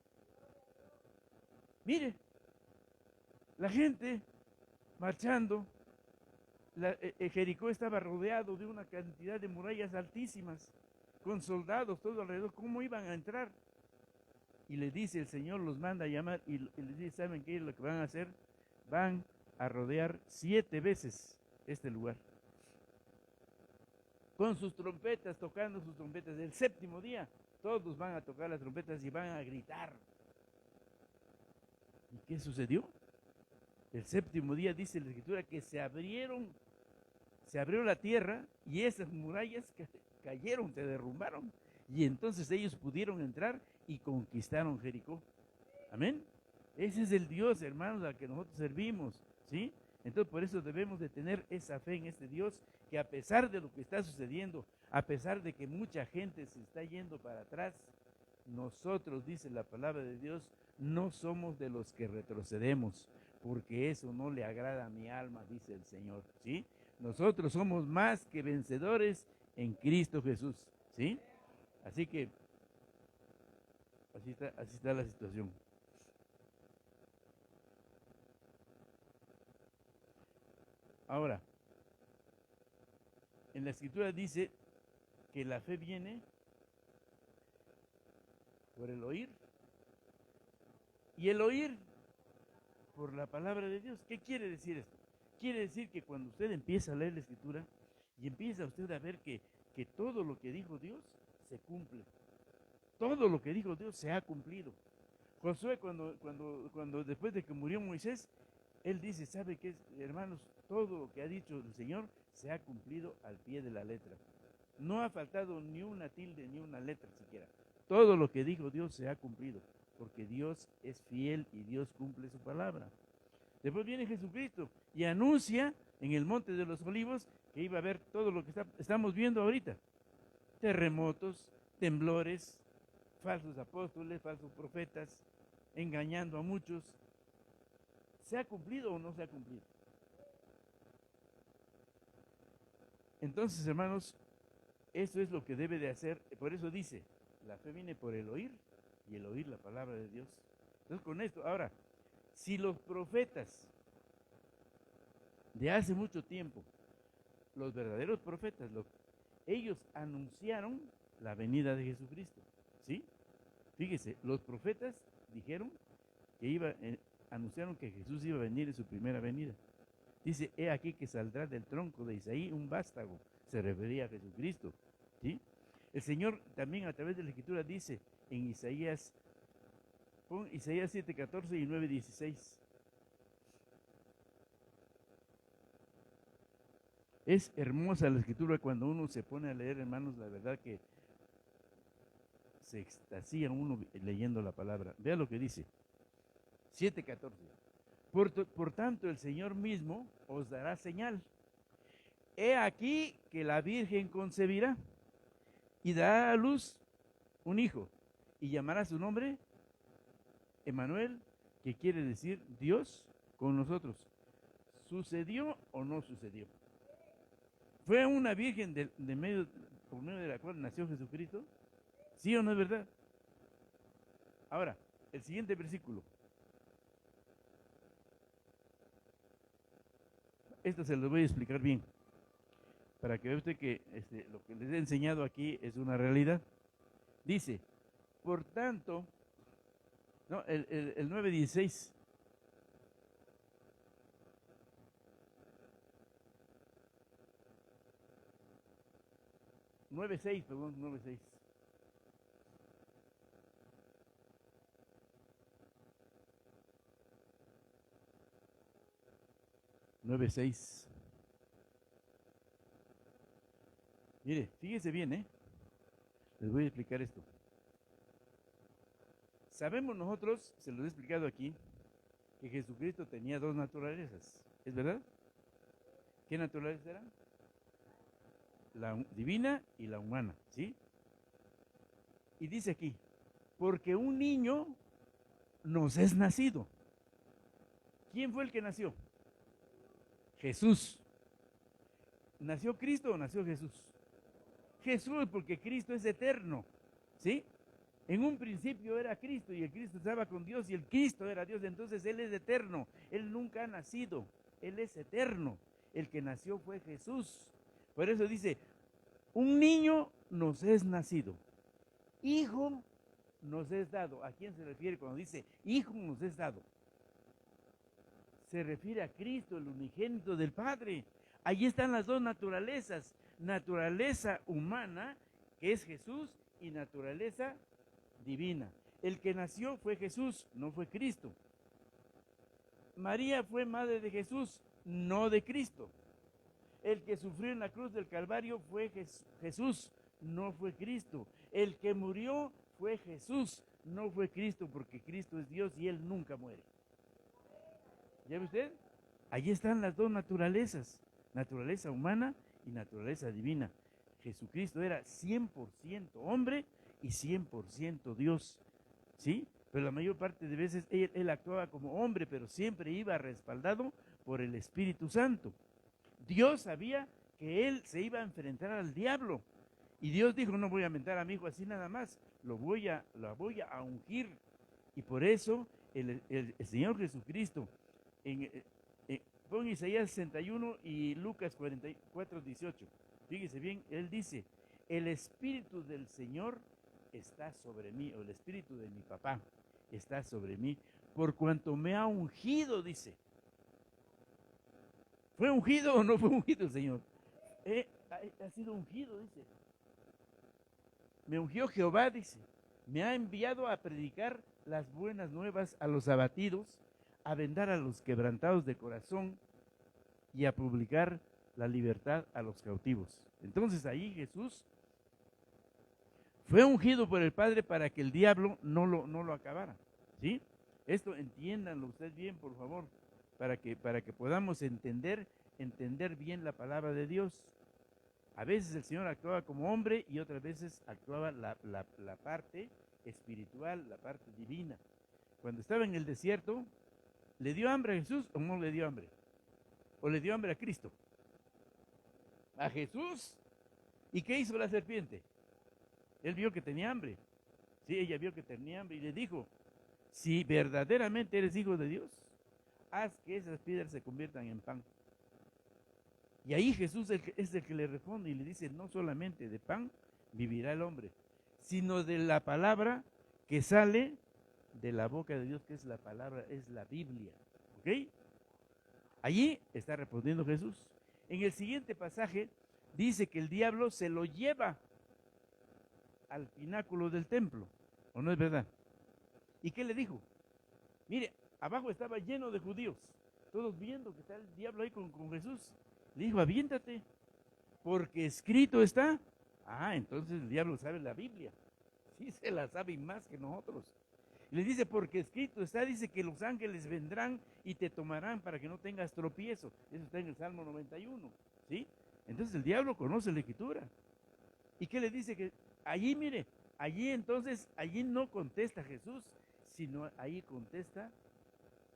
Mire, la gente marchando, Jericó estaba rodeado de una cantidad de murallas altísimas, con soldados todo alrededor. ¿Cómo iban a entrar? Y le dice el Señor, los manda a llamar y les dice, ¿saben qué es lo que van a hacer? Van a rodear 7 veces este lugar. Con sus trompetas, tocando sus trompetas. El 7º día, todos van a tocar las trompetas y van a gritar. ¿Y qué sucedió? El 7º día dice la Escritura que se abrió la tierra y esas murallas cayeron, se derrumbaron. Y entonces ellos pudieron entrar y conquistaron Jericó. Amén. Ese es el Dios, hermanos, al que nosotros servimos, ¿sí? Entonces por eso debemos de tener esa fe en este Dios, que a pesar de lo que está sucediendo, a pesar de que mucha gente se está yendo para atrás, nosotros, dice la palabra de Dios, no somos de los que retrocedemos, porque eso no le agrada a mi alma, dice el Señor, ¿sí? Nosotros somos más que vencedores en Cristo Jesús, ¿sí? Así que, así está la situación. Ahora, en la Escritura dice que la fe viene por el oír y el oír por la palabra de Dios. ¿Qué quiere decir esto? Quiere decir que cuando usted empieza a leer la Escritura y empieza usted a ver que todo lo que dijo Dios se cumple. Todo lo que dijo Dios se ha cumplido. Josué, cuando después de que murió Moisés, él dice, ¿sabe qué, hermanos? Todo lo que ha dicho el Señor se ha cumplido al pie de la letra. No ha faltado ni una tilde ni una letra siquiera. Todo lo que dijo Dios se ha cumplido, porque Dios es fiel y Dios cumple su palabra. Después viene Jesucristo y anuncia en el Monte de los Olivos que iba a haber todo lo que estamos viendo ahorita. Terremotos, temblores, falsos apóstoles, falsos profetas, engañando a muchos. ¿Se ha cumplido o no se ha cumplido? Entonces, hermanos, eso es lo que debe de hacer. Por eso dice, la fe viene por el oír y el oír la palabra de Dios. Entonces, con esto, ahora, si los profetas de hace mucho tiempo, los verdaderos profetas, ellos anunciaron la venida de Jesucristo, ¿sí? Fíjese, los profetas dijeron que anunciaron que Jesús iba a venir en su primera venida. Dice, he aquí que saldrá del tronco de Isaí un vástago, se refería a Jesucristo, ¿sí? El Señor también a través de la Escritura dice en Isaías, pon Isaías 7:14 y 9:16. Es hermosa la Escritura cuando uno se pone a leer, hermanos, la verdad que se extasía uno leyendo la palabra. Vea lo que dice, 7:14. Por tanto, el Señor mismo os dará señal. He aquí que la Virgen concebirá y dará a luz un hijo y llamará su nombre Emmanuel, que quiere decir Dios con nosotros. ¿Sucedió o no sucedió? ¿Fue una virgen por medio de la cual nació Jesucristo? ¿Sí o no es verdad? Ahora, el siguiente versículo. Esto se lo voy a explicar bien, para que vea usted que lo que les he enseñado aquí es una realidad. Dice, por tanto, no, el 9:16. Nueve seis, perdón, 9:6. Mire, fíjese bien, les voy a explicar esto. Sabemos nosotros, se lo he explicado aquí, que Jesucristo tenía dos naturalezas, ¿es verdad? ¿Qué naturalezas eran? La divina y la humana, ¿sí? Y dice aquí, porque un niño nos es nacido. ¿Quién fue el que nació? Jesús. ¿Nació Cristo o nació Jesús? Jesús, porque Cristo es eterno, ¿sí? En un principio era Cristo y el Cristo estaba con Dios y el Cristo era Dios, entonces Él es eterno, Él nunca ha nacido, Él es eterno, el que nació fue Jesús. Por eso dice, un niño nos es nacido, hijo nos es dado. ¿A quién se refiere cuando dice hijo nos es dado? Se refiere a Cristo, el unigénito del Padre. Allí están las dos naturalezas, naturaleza humana, que es Jesús, y naturaleza divina. El que nació fue Jesús, no fue Cristo. María fue madre de Jesús, no de Cristo. El que sufrió en la cruz del Calvario fue Jesús, no fue Cristo. El que murió fue Jesús, no fue Cristo, porque Cristo es Dios y Él nunca muere. ¿Ya ve usted? Allí están las dos naturalezas, naturaleza humana y naturaleza divina. Jesucristo era 100% hombre y 100% Dios, ¿sí? Pero la mayor parte de veces él actuaba como hombre, pero siempre iba respaldado por el Espíritu Santo. Dios sabía que él se iba a enfrentar al diablo. Y Dios dijo, no voy a mentar a mi hijo así nada más, lo voy a ungir. Y por eso el Señor Jesucristo, pon Isaías 61 y Lucas 44:18. Fíjese bien, él dice, el Espíritu del Señor está sobre mí, o el Espíritu de mi papá está sobre mí, por cuanto me ha ungido, dice. ¿Fue ungido o no fue ungido el Señor? Ha sido ungido, dice. Me ungió Jehová, dice. Me ha enviado a predicar las buenas nuevas a los abatidos, a vendar a los quebrantados de corazón y a publicar la libertad a los cautivos. Entonces ahí Jesús fue ungido por el Padre para que el diablo no lo acabara, ¿sí? Esto entiéndanlo ustedes bien, por favor, para que podamos entender bien la palabra de Dios. A veces el Señor actuaba como hombre y otras veces actuaba la parte espiritual, la parte divina. Cuando estaba en el desierto, ¿le dio hambre a Jesús o no le dio hambre? ¿O le dio hambre a Cristo? A Jesús. ¿Y qué hizo la serpiente? Él vio que tenía hambre. Sí, ella vio que tenía hambre y le dijo, si verdaderamente eres hijo de Dios, haz que esas piedras se conviertan en pan. Y ahí Jesús es el que le responde y le dice, no solamente de pan vivirá el hombre, sino de la palabra que sale de la boca de Dios, que es la palabra, es la Biblia. ¿Ok? Allí está respondiendo Jesús. En el siguiente pasaje dice que el diablo se lo lleva al pináculo del templo, ¿o no es verdad? ¿Y qué le dijo? Mire, abajo estaba lleno de judíos, todos viendo que está el diablo ahí con Jesús. Le dijo, aviéntate, porque escrito está. Ah, entonces el diablo sabe la Biblia. Sí se la sabe más que nosotros. Y le dice, porque escrito está, dice que los ángeles vendrán y te tomarán para que no tengas tropiezo. Eso está en el Salmo 91, ¿sí? Entonces el diablo conoce la escritura. ¿Y qué le dice? Que allí, mire, allí entonces, allí no contesta Jesús, sino ahí contesta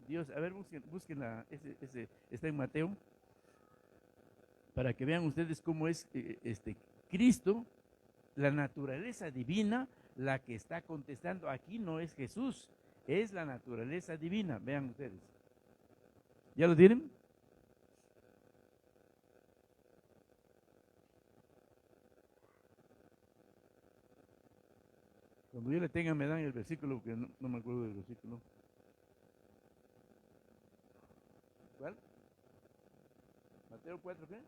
Dios. A ver, busquen está en Mateo, para que vean ustedes cómo es Cristo, la naturaleza divina, la que está contestando. Aquí no es Jesús, es la naturaleza divina. Vean ustedes. ¿Ya lo tienen? Cuando yo le tenga me dan el versículo, porque no me acuerdo del versículo. ¿Cuál? ¿Mateo 4 qué?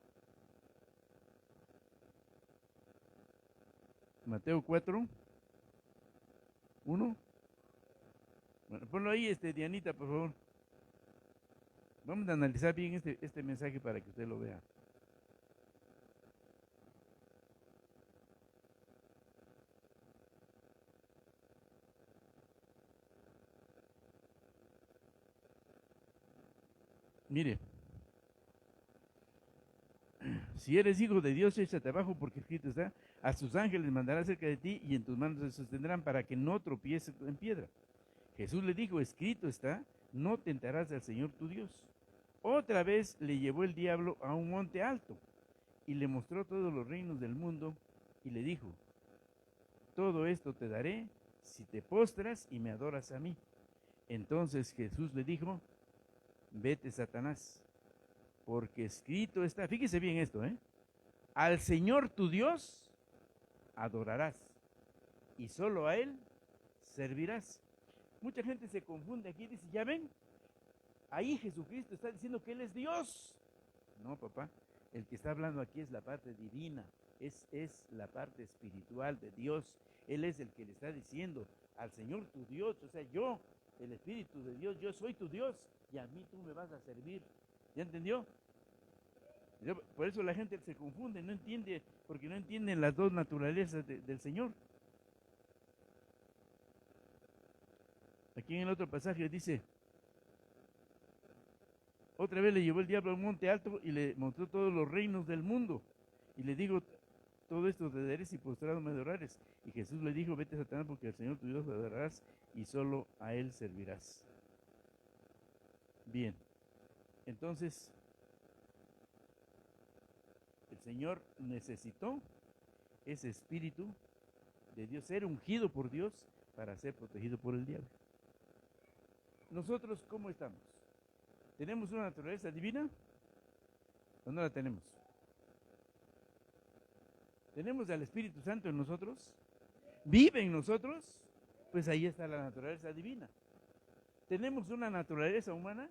Mateo 4, 1. Bueno, ponlo ahí, Dianita, por favor. Vamos a analizar bien este mensaje para que usted lo vea. Mire, si eres hijo de Dios, échate abajo, porque escrito está, a sus ángeles mandará cerca de ti y en tus manos se sostendrán para que no tropieces en piedra. Jesús le dijo, escrito está, no tentarás al Señor tu Dios. Otra vez le llevó el diablo a un monte alto y le mostró todos los reinos del mundo y le dijo, todo esto te daré si te postras y me adoras a mí. Entonces Jesús le dijo, vete, Satanás, porque escrito está, fíjese bien esto, al Señor tu Dios adorarás y solo a Él servirás. Mucha gente se confunde aquí y dice, ¿ya ven? Ahí Jesucristo está diciendo que Él es Dios. No, papá, el que está hablando aquí es la parte divina, es la parte espiritual de Dios. Él es el que le está diciendo al Señor tu Dios, o sea, yo, el Espíritu de Dios, yo soy tu Dios y a mí tú me vas a servir. ¿Ya entendió? Por eso la gente se confunde, no entiende, porque no entienden las dos naturalezas del Señor. Aquí en el otro pasaje dice, otra vez le llevó el diablo a un monte alto y le mostró todos los reinos del mundo. Y le digo, todo esto te daré si postrado me adorares. Y Jesús le dijo, vete, Satanás, porque al Señor tu Dios adorarás y solo a Él servirás. Bien, entonces, el Señor necesitó ese espíritu de Dios, ser ungido por Dios para ser protegido por el diablo. Nosotros, ¿cómo estamos? ¿Tenemos una naturaleza divina o no la tenemos? ¿Tenemos al Espíritu Santo en nosotros? ¿Vive en nosotros? Pues ahí está la naturaleza divina. ¿Tenemos una naturaleza humana?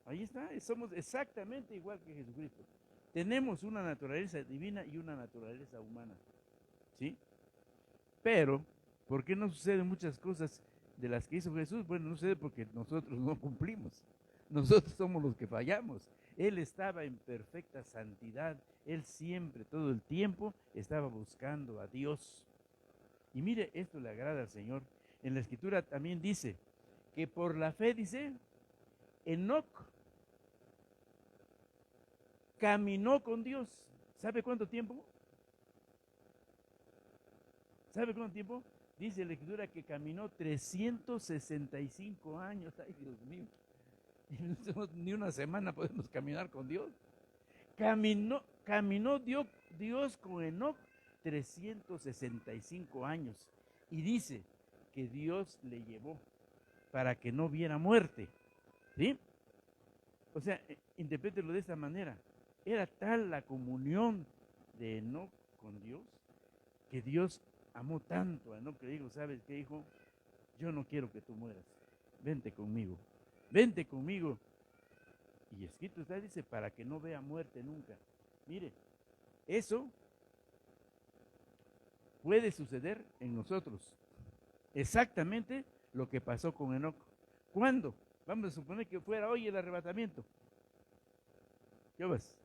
Ahí está, somos exactamente igual que Jesucristo. Tenemos una naturaleza divina y una naturaleza humana, ¿sí? Pero, ¿por qué no suceden muchas cosas de las que hizo Jesús? Bueno, no sucede porque nosotros no cumplimos. Nosotros somos los que fallamos. Él estaba en perfecta santidad. Él siempre, todo el tiempo, estaba buscando a Dios. Y mire, esto le agrada al Señor. En la Escritura también dice que por la fe, dice, Enoc caminó con Dios. ¿Sabe cuánto tiempo? ¿Sabe cuánto tiempo? Dice la Escritura que caminó 365 años. Ay, Dios mío. Ni una semana podemos caminar con Dios. Caminó Dios con Enoc 365 años. Y dice que Dios le llevó para que no viera muerte. ¿Sí? O sea, interprételo de esta manera. era tal la comunión de Enoc con Dios, que Dios amó tanto a Enoc que dijo, ¿sabes qué, hijo? Yo no quiero que tú mueras, vente conmigo, vente conmigo. Y escrito está, dice, para que no vea muerte nunca. Mire, eso puede suceder en nosotros. Exactamente lo que pasó con Enoc. ¿Cuándo? Vamos a suponer que fuera hoy el arrebatamiento. ¿Qué vas?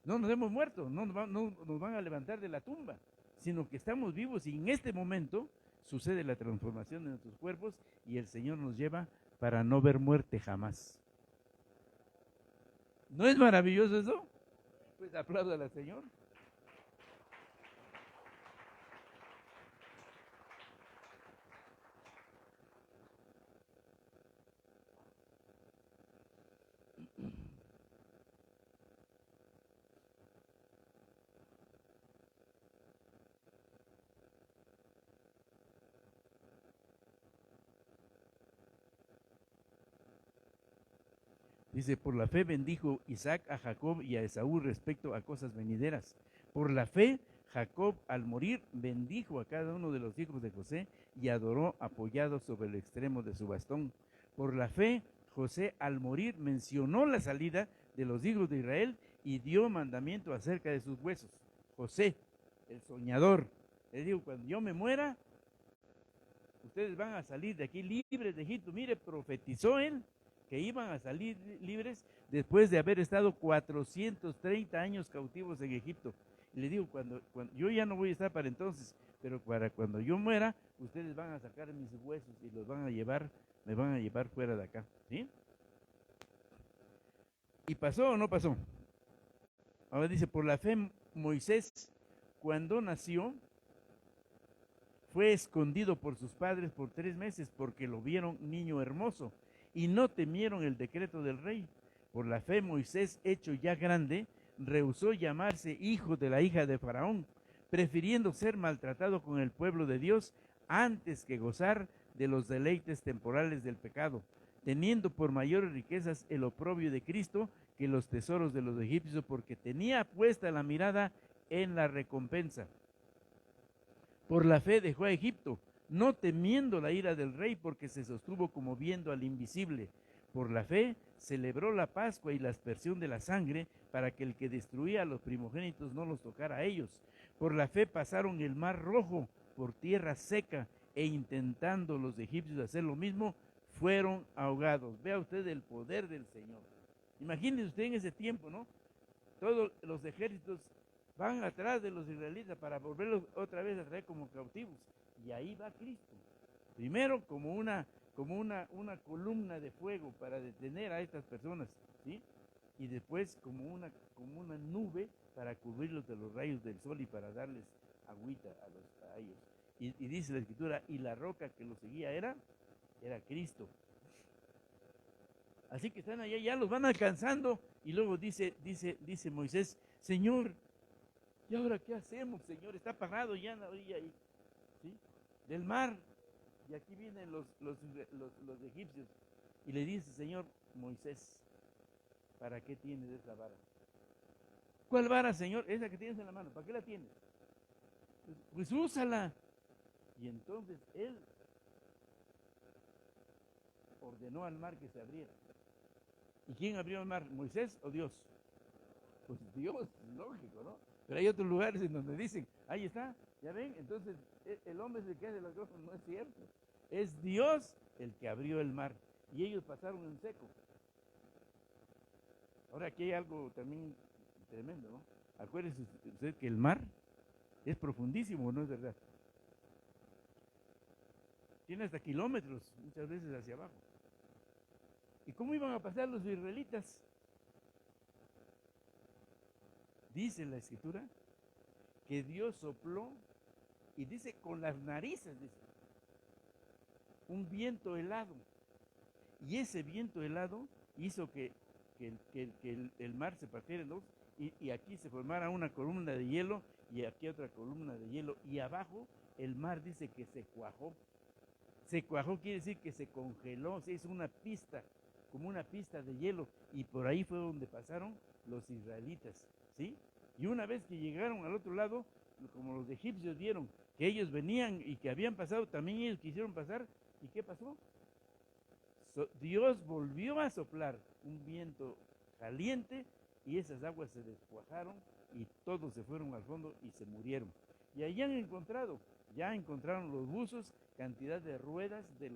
No nos hemos muerto, no nos van a levantar de la tumba, sino que estamos vivos y en este momento sucede la transformación de nuestros cuerpos y el Señor nos lleva para no ver muerte jamás. ¿No es maravilloso eso? Pues apláudale al Señor. Dice, por la fe bendijo Isaac a Jacob y a Esaú respecto a cosas venideras. Por la fe, Jacob al morir bendijo a cada uno de los hijos de José y adoró apoyado sobre el extremo de su bastón. Por la fe, José al morir mencionó la salida de los hijos de Israel y dio mandamiento acerca de sus huesos. José, el soñador, le dijo, cuando yo me muera, ustedes van a salir de aquí libres de Egipto. Mire, profetizó él que iban a salir libres después de haber estado 430 años cautivos en Egipto. Y le digo, cuando yo ya no voy a estar para entonces, pero para cuando yo muera, ustedes van a sacar mis huesos y los van a llevar, me van a llevar fuera de acá, ¿sí? ¿Y pasó o no pasó? Ahora dice, por la fe Moisés, cuando nació, fue escondido por sus padres por 3 meses porque lo vieron niño hermoso y no temieron el decreto del rey. Por la fe Moisés, hecho ya grande, rehusó llamarse hijo de la hija de Faraón, prefiriendo ser maltratado con el pueblo de Dios antes que gozar de los deleites temporales del pecado, teniendo por mayores riquezas el oprobio de Cristo que los tesoros de los egipcios, porque tenía puesta la mirada en la recompensa. Por la fe dejó a Egipto, no temiendo la ira del rey, porque se sostuvo como viendo al invisible. Por la fe celebró la Pascua y la aspersión de la sangre, para que el que destruía a los primogénitos no los tocara a ellos. Por la fe pasaron el mar rojo por tierra seca, e intentando los egipcios hacer lo mismo, fueron ahogados. Vea usted el poder del Señor. Imagínese usted en ese tiempo, ¿no? Todos los ejércitos van atrás de los israelitas para volverlos otra vez a traer como cautivos. Y ahí va Cristo. Primero como una columna de fuego para detener a estas personas, ¿sí? Y después como una nube para cubrirlos de los rayos del sol y para darles agüita a ellos. Y dice la Escritura, y la roca que los seguía era Cristo. Así que están allá, ya los van alcanzando, y luego dice Moisés, Señor, ¿y ahora qué hacemos, Señor? Está parado ya en la orilla ahí, ¿sí? Del mar, y aquí vienen los egipcios, y le dice, Señor, Moisés, ¿para qué tienes esa vara? ¿Cuál vara, Señor? Esa que tienes en la mano, ¿para qué la tienes? Pues úsala. Y entonces él ordenó al mar que se abriera. ¿Y quién abrió el mar? ¿Moisés o Dios? Pues Dios, lógico, ¿no? Pero hay otros lugares en donde dicen, ahí está, ¿ya ven? Entonces el hombre es el que hace las cosas, no es cierto. Es Dios el que abrió el mar y ellos pasaron en seco. Ahora aquí hay algo también tremendo, ¿no? Acuérdense usted que el mar es profundísimo, ¿no es verdad? Tiene hasta kilómetros, muchas veces hacia abajo. ¿Y cómo iban a pasar los israelitas? Dice la Escritura que Dios sopló, y dice con las narices, dice, un viento helado. Y ese viento helado hizo que el mar se partiera en dos, y aquí se formara una columna de hielo, y aquí otra columna de hielo, y abajo el mar dice que se cuajó. Se cuajó quiere decir que se congeló, se hizo una pista como una pista de hielo, y por ahí fue donde pasaron los israelitas, ¿sí? Y una vez que llegaron al otro lado, como los egipcios vieron que ellos venían y que habían pasado, también ellos quisieron pasar, ¿y qué pasó? Dios volvió a soplar un viento caliente y esas aguas se descuajaron y todos se fueron al fondo y se murieron. Y ahí ya encontraron los buzos, cantidad de ruedas de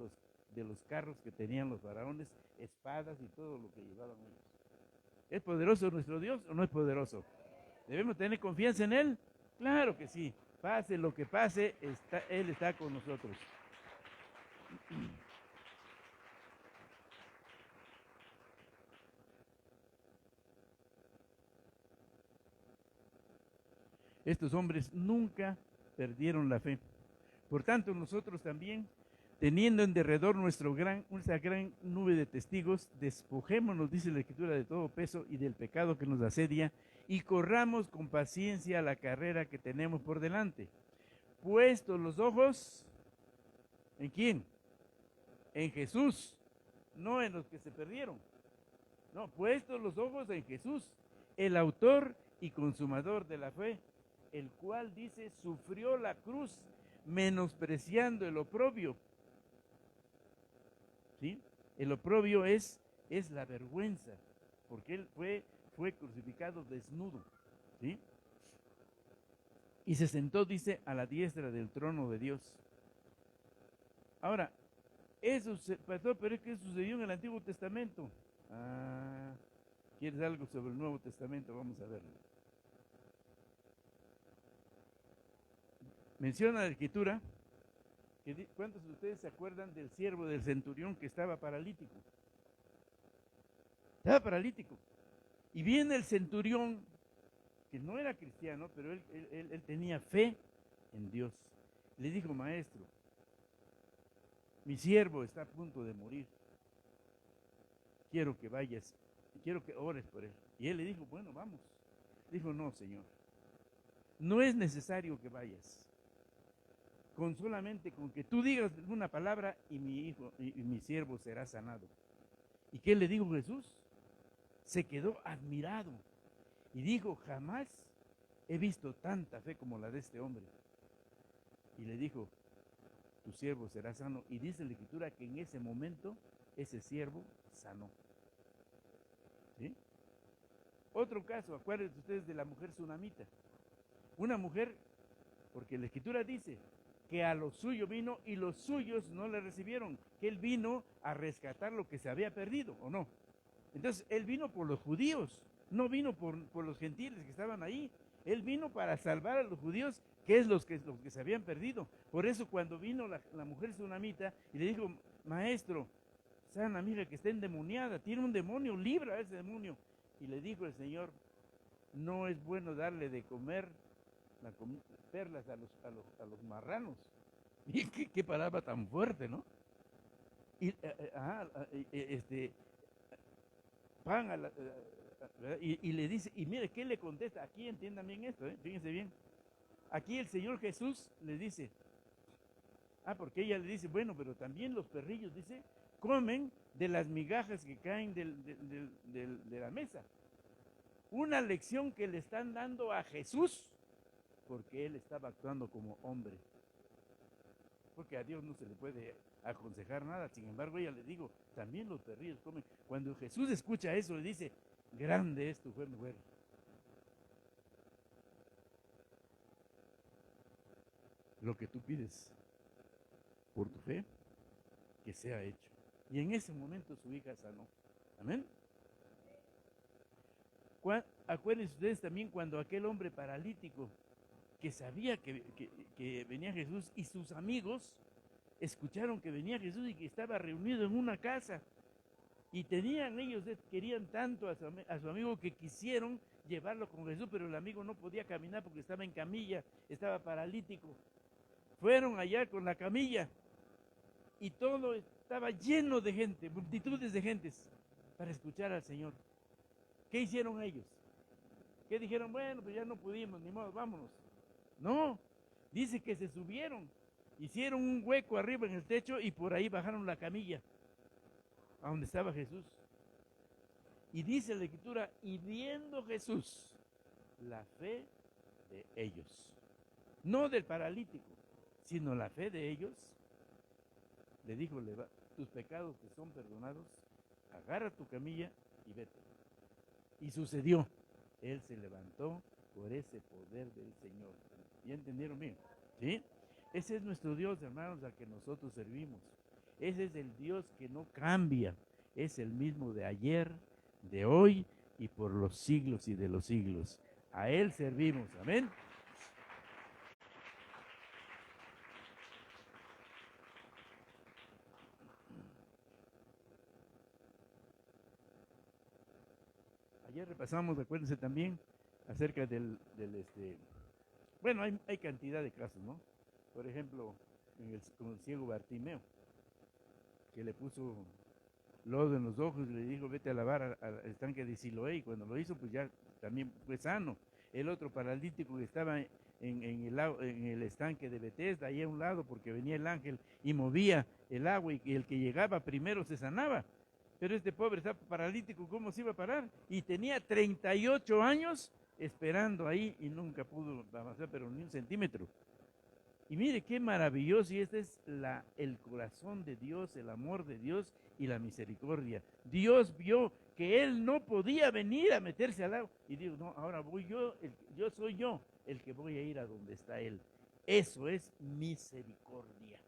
los carros que tenían los faraones, espadas y todo lo que llevaban ellos. ¿Es poderoso nuestro Dios o no es poderoso? ¿Debemos tener confianza en Él? Claro que sí. Pase lo que pase, Él está con nosotros. Estos hombres nunca perdieron la fe. Por tanto, nosotros también, teniendo en derredor nuestra gran nube de testigos, despojémonos, dice la Escritura, de todo peso y del pecado que nos asedia, y corramos con paciencia la carrera que tenemos por delante. Puestos los ojos, ¿en quién? En Jesús, no en los que se perdieron. No, puestos los ojos en Jesús, el autor y consumador de la fe, el cual, dice, sufrió la cruz, menospreciando el oprobio. ¿Sí? El oprobio es la vergüenza, porque él fue crucificado desnudo. ¿Sí? Y se sentó, dice, a la diestra del trono de Dios. Ahora, eso pasó, pero es que sucedió en el Antiguo Testamento. ¿Quieres algo sobre el Nuevo Testamento? Vamos a verlo. Menciona la Escritura, ¿cuántos de ustedes se acuerdan del siervo del centurión que estaba paralítico? Estaba paralítico. Y viene el centurión, que no era cristiano, pero él tenía fe en Dios. Le dijo: maestro, mi siervo está a punto de morir. Quiero que vayas, quiero que ores por él. Y él le dijo: bueno, vamos. Dijo: no, Señor, no es necesario que vayas. Solamente con que tú digas una palabra y mi hijo y mi siervo será sanado. ¿Y qué le dijo Jesús? Se quedó admirado y dijo: jamás he visto tanta fe como la de este hombre. Y le dijo: tu siervo será sano. Y dice la Escritura que en ese momento ese siervo sanó. ¿Sí? Otro caso, acuérdense ustedes de la mujer tsunamita. Una mujer, porque la Escritura dice que a lo suyo vino y los suyos no le recibieron, que él vino a rescatar lo que se había perdido, ¿o no? Entonces, él vino por los judíos, no vino por los gentiles que estaban ahí. Él vino para salvar a los judíos, que es los que se habían perdido. Por eso cuando vino la mujer tsunamita y le dijo: maestro, sana mi hija que está endemoniada, tiene un demonio, libra a ese demonio. Y le dijo el Señor: no es bueno darle de comer perlas a los marranos. Y qué palabra tan fuerte, ¿no? Y pan y le dice, y mire, ¿qué le contesta? Aquí entiendan bien esto, fíjense bien. Aquí el Señor Jesús le dice, porque ella le dice: bueno, pero también los perrillos, dice, comen de las migajas que caen de la mesa. Una lección que le están dando a Jesús, porque él estaba actuando como hombre. Porque a Dios no se le puede aconsejar nada. Sin embargo, ella le digo: también los perrillos comen. Cuando Jesús escucha eso, le dice: grande es tu fe, mujer. Lo que tú pides por tu fe, que sea hecho. Y en ese momento su hija sanó. Amén. Acuérdense ustedes también cuando aquel hombre paralítico, que sabía que venía Jesús, y sus amigos escucharon que venía Jesús y que estaba reunido en una casa, y ellos querían tanto a su amigo que quisieron llevarlo con Jesús, pero el amigo no podía caminar porque estaba en camilla, estaba paralítico. Fueron allá con la camilla y todo estaba lleno de gente, multitudes de gentes, para escuchar al Señor. ¿Qué hicieron ellos? ¿Qué dijeron? Bueno, pues ya no pudimos, ni modo, vámonos. No, dice que se subieron, hicieron un hueco arriba en el techo y por ahí bajaron la camilla a donde estaba Jesús. Y dice la Escritura, y viendo Jesús la fe de ellos, no del paralítico, sino la fe de ellos, le dijo, tus pecados te son perdonados, agarra tu camilla y vete. Y sucedió, él se levantó por ese poder del Señor. ¿Ya entendieron bien? ¿Sí? Ese es nuestro Dios, hermanos, al que nosotros servimos. Ese es el Dios que no cambia, es el mismo de ayer, de hoy y por los siglos y de los siglos. A Él servimos, amén. Ayer repasamos, acuérdense también, acerca bueno, hay cantidad de casos, ¿no? Por ejemplo, con el ciego Bartimeo, que le puso lodo en los ojos y le dijo, vete a lavar al estanque de Siloé, y cuando lo hizo, pues ya también fue sano. El otro paralítico que estaba en el estanque de Betesda, ahí a un lado, porque venía el ángel y movía el agua, y el que llegaba primero se sanaba. Pero este pobre estaba paralítico, ¿cómo se iba a parar? Y tenía 38 años esperando ahí y nunca pudo avanzar, pero ni un centímetro. Y mire qué maravilloso, y este es el corazón de Dios, el amor de Dios y la misericordia. Dios vio que él no podía venir a meterse al agua y dijo, no, ahora voy yo soy yo el que voy a ir a donde está él. Eso es misericordia.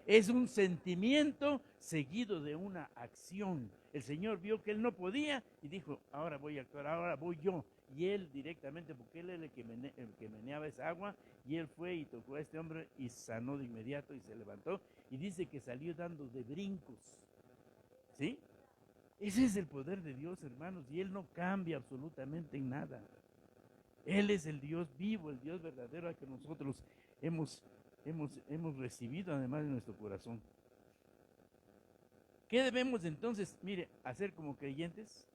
Es un sentimiento seguido de una acción. El Señor vio que él no podía y dijo, ahora voy a actuar, ahora voy yo. Y él directamente, porque él era el que meneaba esa agua, y él fue y tocó a este hombre y sanó de inmediato y se levantó. Y dice que salió dando de brincos. ¿Sí? Ese es el poder de Dios, hermanos, y él no cambia absolutamente en nada. Él es el Dios vivo, el Dios verdadero al que nosotros hemos recibido además de nuestro corazón. ¿Qué debemos entonces, mire, hacer como creyentes?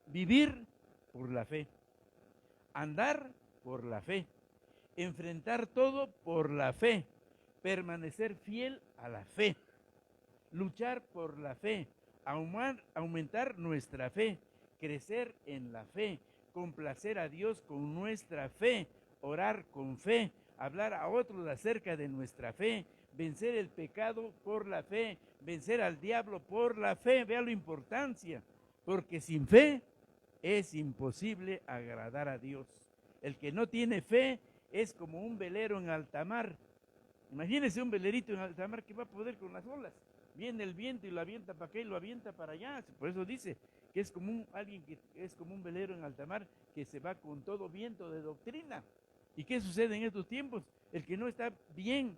Vivir por la fe, andar por la fe, enfrentar todo por la fe, permanecer fiel a la fe, luchar por la fe, aumentar nuestra fe, crecer en la fe, complacer a Dios con nuestra fe, orar con fe, hablar a otros acerca de nuestra fe, vencer el pecado por la fe, vencer al diablo por la fe. Vea la importancia, porque sin fe es imposible agradar a Dios. El que no tiene fe es como un velero en alta mar. Imagínese un velerito en alta mar, que va a poder con las olas. Viene el viento y lo avienta para acá y lo avienta para allá. Por eso dice que es como alguien que es como un velero en alta mar, que se va con todo viento de doctrina. ¿Y qué sucede en estos tiempos? El que no está bien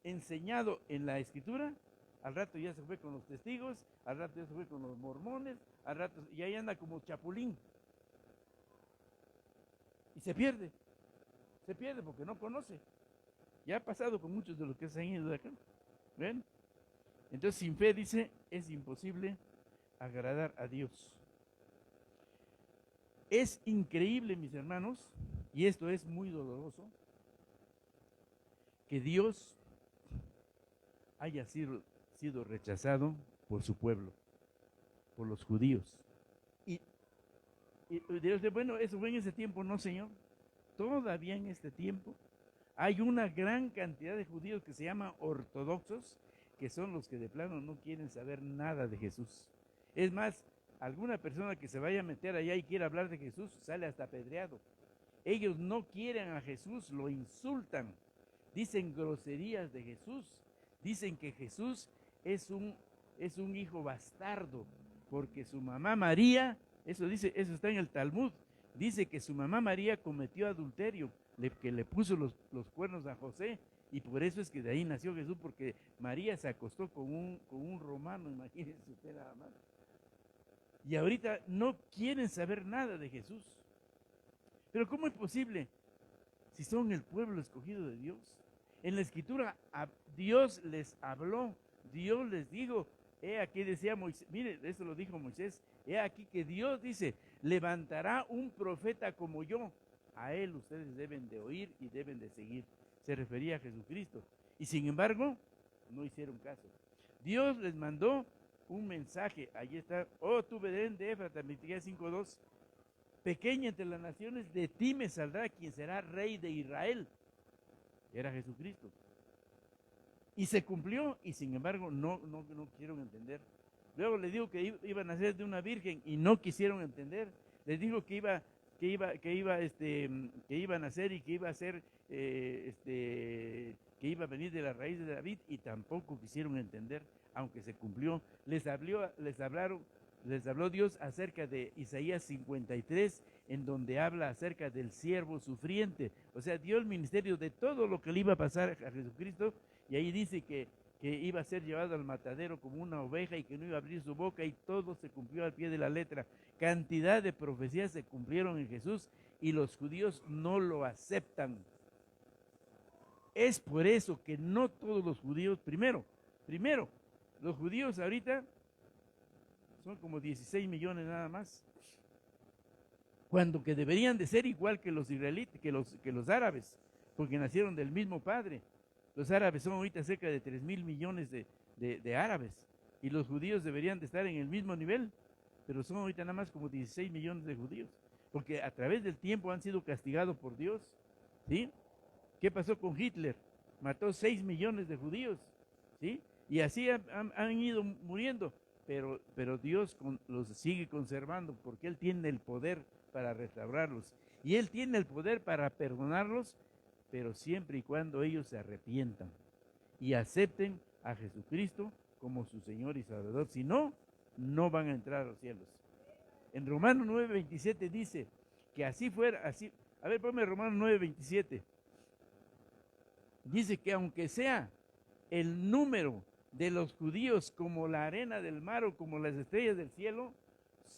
enseñado en la Escritura, al rato ya se fue con los testigos, al rato ya se fue con los mormones, al rato y ahí anda como chapulín. Y se pierde porque no conoce. Ya ha pasado con muchos de los que se han ido de acá. ¿Ven? Entonces, sin fe, dice, es imposible agradar a Dios. Es increíble, mis hermanos, y esto es muy doloroso, que Dios haya sido rechazado por su pueblo, por los judíos. Y Dios dice, bueno, eso fue en ese tiempo. No, Señor, todavía en este tiempo hay una gran cantidad de judíos que se llaman ortodoxos, que son los que de plano no quieren saber nada de Jesús. Es más, alguna persona que se vaya a meter allá y quiera hablar de Jesús sale hasta apedreado. Ellos no quieren a Jesús, lo insultan, dicen groserías de Jesús, dicen que Jesús es un hijo bastardo, porque su mamá María, eso está en el Talmud, dice que su mamá María cometió adulterio, que le puso los cuernos a José, y por eso es que de ahí nació Jesús, porque María se acostó con un romano, imagínense usted nada más. Y ahorita no quieren saber nada de Jesús. Pero ¿cómo es posible si son el pueblo escogido de Dios? En la Escritura Dios les habló, Dios les dijo, he aquí decía Moisés, mire, eso lo dijo Moisés, he aquí que Dios dice, levantará un profeta como yo, a él ustedes deben de oír y deben de seguir. Se refería a Jesucristo. Y sin embargo, no hicieron caso. Dios les mandó un mensaje. Allí está, oh tú Belén de Éfrata, Miqueas 5:2, pequeña entre las naciones, de ti me saldrá quien será rey de Israel. Era Jesucristo. Y se cumplió, y sin embargo no quisieron entender. Luego les digo que iba a nacer de una virgen y no quisieron entender. Les digo que iba a nacer y que iba a ser, que iba a venir de la raíz de David, y tampoco quisieron entender, aunque se cumplió. Les habló Dios acerca de Isaías 53, en donde habla acerca del siervo sufriente. O sea, dio el ministerio de todo lo que le iba a pasar a Jesucristo, y ahí dice que iba a ser llevado al matadero como una oveja y que no iba a abrir su boca, y todo se cumplió al pie de la letra. Cantidad de profecías se cumplieron en Jesús y los judíos no lo aceptan. Es por eso que no todos los judíos, primero, los judíos ahorita son como 16 millones nada más, cuando que deberían de ser igual que los israelitas, que los árabes, porque nacieron del mismo padre. Los árabes son ahorita cerca de 3.000 millones de árabes, y los judíos deberían de estar en el mismo nivel, pero son ahorita nada más como 16 millones de judíos, porque a través del tiempo han sido castigados por Dios, ¿sí? ¿Qué pasó con Hitler? Mató 6 millones de judíos, ¿sí? Y así han ido muriendo, pero Dios los sigue conservando, porque Él tiene el poder para restaurarlos, y Él tiene el poder para perdonarlos, pero siempre y cuando ellos se arrepientan y acepten a Jesucristo como su Señor y Salvador. Si no, no van a entrar a los cielos. En Romanos 9:27 dice que así fuera, así. A ver, ponme Romanos 9:27. Dice que aunque sea el número de los judíos como la arena del mar o como las estrellas del cielo,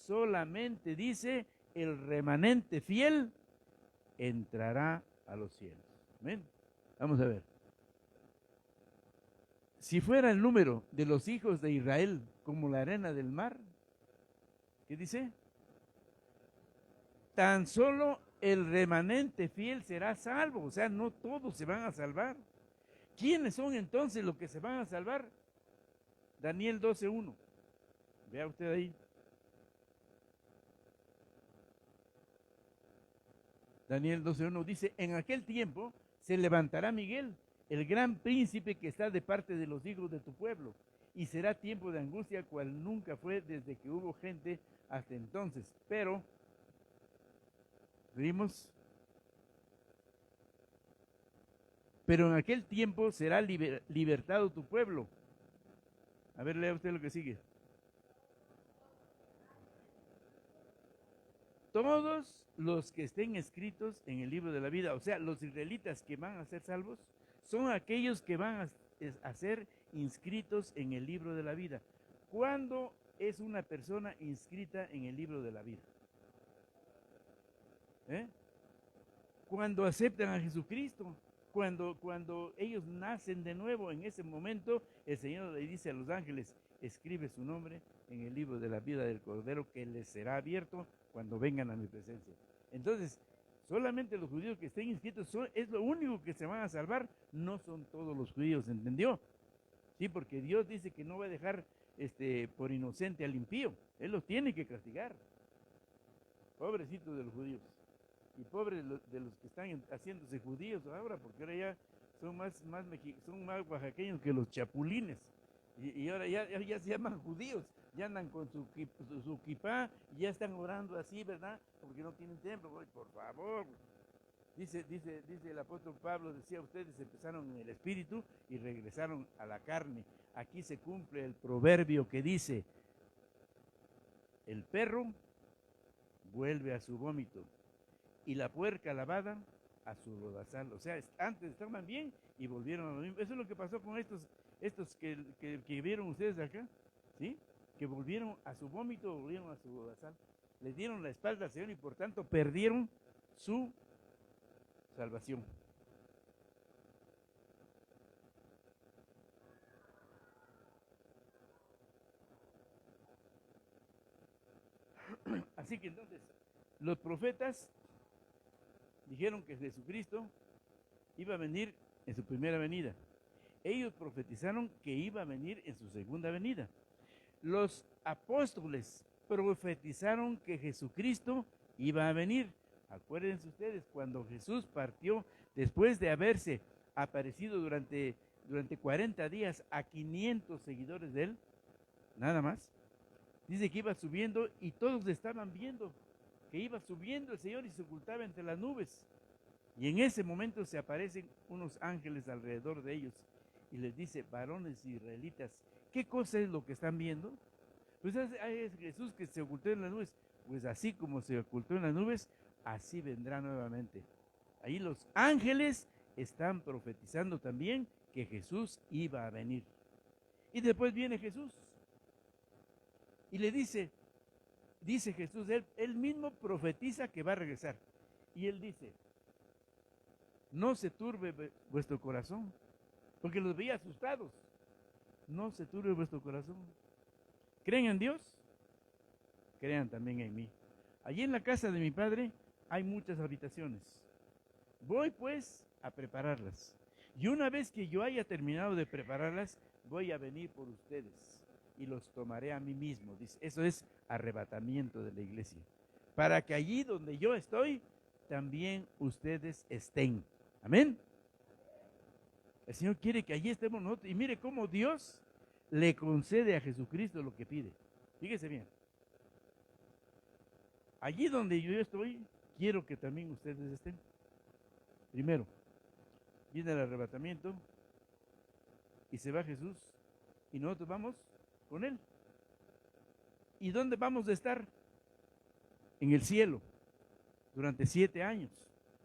solamente dice el remanente fiel entrará a los cielos. Amén. Vamos a ver. Si fuera el número de los hijos de Israel como la arena del mar, ¿qué dice? Tan solo el remanente fiel será salvo. O sea, no todos se van a salvar. ¿Quiénes son entonces los que se van a salvar? Daniel 12:1. Vea usted ahí. Daniel 12:1 dice, en aquel tiempo se levantará Miguel, el gran príncipe que está de parte de los hijos de tu pueblo, y será tiempo de angustia cual nunca fue desde que hubo gente hasta entonces. Pero, ¿vimos? Pero en aquel tiempo será libertado tu pueblo. A ver, lea usted lo que sigue. Todos los que estén escritos en el libro de la vida, o sea, los israelitas que van a ser salvos, son aquellos que van a ser inscritos en el libro de la vida. ¿Cuándo es una persona inscrita en el libro de la vida? Cuando aceptan a Jesucristo, cuando ellos nacen de nuevo. En ese momento el Señor le dice a los ángeles, escribe su nombre en el libro de la vida del Cordero, que les será abierto cuando vengan a mi presencia. Entonces, solamente los judíos que estén inscritos es lo único que se van a salvar. No son todos los judíos, ¿entendió? Sí, porque Dios dice que no va a dejar por inocente al impío. Él los tiene que castigar. Pobrecitos de los judíos. Y pobres de los que están haciéndose judíos ahora, porque ahora ya son más oaxaqueños que los chapulines. Y ahora ya se llaman judíos, ya andan con su kipá, y ya están orando así, ¿verdad? Porque no tienen templo. Por favor. Dice el apóstol Pablo, decía, ustedes empezaron en el espíritu y regresaron a la carne. Aquí se cumple el proverbio que dice, el perro vuelve a su vómito y la puerca lavada a su lodazal. O sea, antes estaban bien y volvieron a lo mismo. Eso es lo que pasó con estos que vieron ustedes acá, ¿sí? Que volvieron a su vómito, volvieron a su lodazal. Les dieron la espalda al Señor y por tanto perdieron su salvación. Así que entonces, los profetas dijeron que Jesucristo iba a venir en su primera venida. Ellos profetizaron que iba a venir en su segunda venida. los apóstoles profetizaron que Jesucristo iba a venir. Acuérdense ustedes, cuando Jesús partió, después de haberse aparecido durante 40 días a 500 seguidores de él, nada más, dice que iba subiendo y todos estaban viendo que iba subiendo el Señor y se ocultaba entre las nubes. Y en ese momento se aparecen unos ángeles alrededor de ellos y les dice: varones israelitas, ¿qué cosa es lo que están viendo? Pues es Jesús que se ocultó en las nubes. Pues así como se ocultó en las nubes, así vendrá nuevamente. Ahí los ángeles están profetizando también que Jesús iba a venir. Y después viene Jesús y le dice Jesús, él mismo profetiza que va a regresar. Y él dice: no se turbe vuestro corazón, porque los veía asustados. No se turbe vuestro corazón. ¿Creen en Dios? Crean también en mí. Allí en la casa de mi Padre hay muchas habitaciones. Voy pues a prepararlas. Y una vez que yo haya terminado de prepararlas, voy a venir por ustedes y los tomaré a mí mismo. Dice, eso es arrebatamiento de la iglesia. Para que allí donde yo estoy, también ustedes estén. Amén. El Señor quiere que allí estemos nosotros. Y mire cómo Dios le concede a Jesucristo lo que pide. Fíjese bien. Allí donde yo estoy, quiero que también ustedes estén. Primero, viene el arrebatamiento y se va Jesús y nosotros vamos con Él. ¿Y dónde vamos a estar? En el cielo, durante 7 años,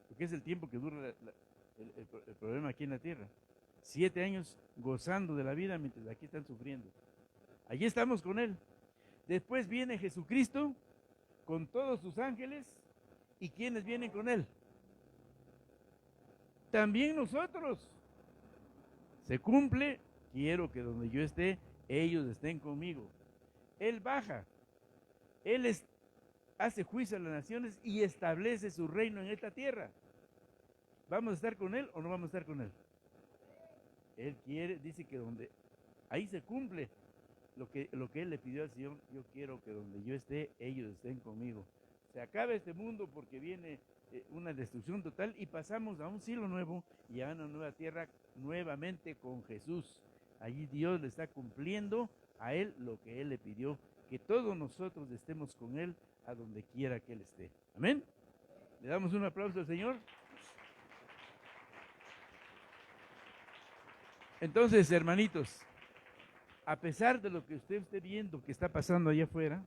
porque es el tiempo que dura el problema aquí en la tierra. 7 años gozando de la vida mientras aquí están sufriendo. Allí estamos con Él. Después viene Jesucristo con todos sus ángeles. ¿Y quiénes vienen con Él? También nosotros. Se cumple, quiero que donde yo esté, ellos estén conmigo. Él baja, Él hace juicio a las naciones y establece su reino en esta tierra. ¿Vamos a estar con Él o no vamos a estar con Él? Él quiere, dice que donde, ahí se cumple lo que Él le pidió al Señor. Yo quiero que donde yo esté, ellos estén conmigo. Se acaba este mundo porque viene una destrucción total y pasamos a un cielo nuevo y a una nueva tierra nuevamente con Jesús. Allí Dios le está cumpliendo a Él lo que Él le pidió, que todos nosotros estemos con Él a donde quiera que Él esté. Amén. Le damos un aplauso al Señor. Entonces, hermanitos, a pesar de lo que usted esté viendo que está pasando allá afuera,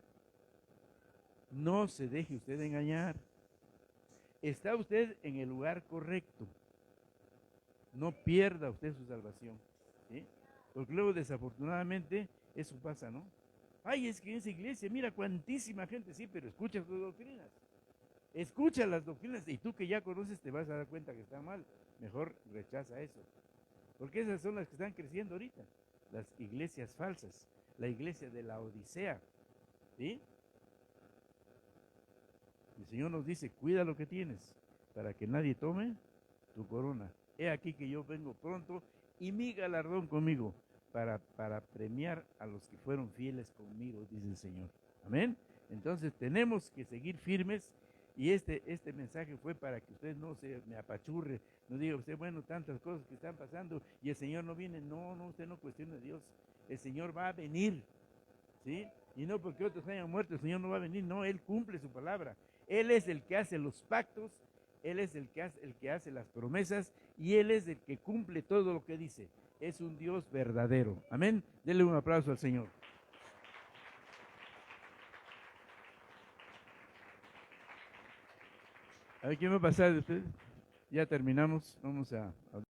no se deje usted engañar. Está usted en el lugar correcto. No pierda usted su salvación, ¿sí? Porque luego, desafortunadamente, eso pasa, ¿no? Ay, es que en esa iglesia, mira cuantísima gente, sí, pero escucha sus doctrinas. Escucha las doctrinas y tú que ya conoces te vas a dar cuenta que está mal. Mejor rechaza eso. Porque esas son las que están creciendo ahorita. Las iglesias falsas. La iglesia de la Odisea, ¿sí? El Señor nos dice, cuida lo que tienes, para que nadie tome tu corona. He aquí que yo vengo pronto y mi galardón conmigo, para premiar a los que fueron fieles conmigo, dice el Señor. Amén. Entonces tenemos que seguir firmes y este mensaje fue para que usted no se me apachurre, no diga usted, bueno, tantas cosas que están pasando y el Señor no viene. No, usted no cuestione a Dios. El Señor va a venir, ¿sí? Y no porque otros hayan muerto, el Señor no va a venir. No, Él cumple su palabra. Él es el que hace los pactos, Él es el que hace las promesas y Él es el que cumple todo lo que dice. Es un Dios verdadero. Amén. Denle un aplauso al Señor. A ver, ¿quién va a pasar de ustedes? Ya terminamos. Vamos a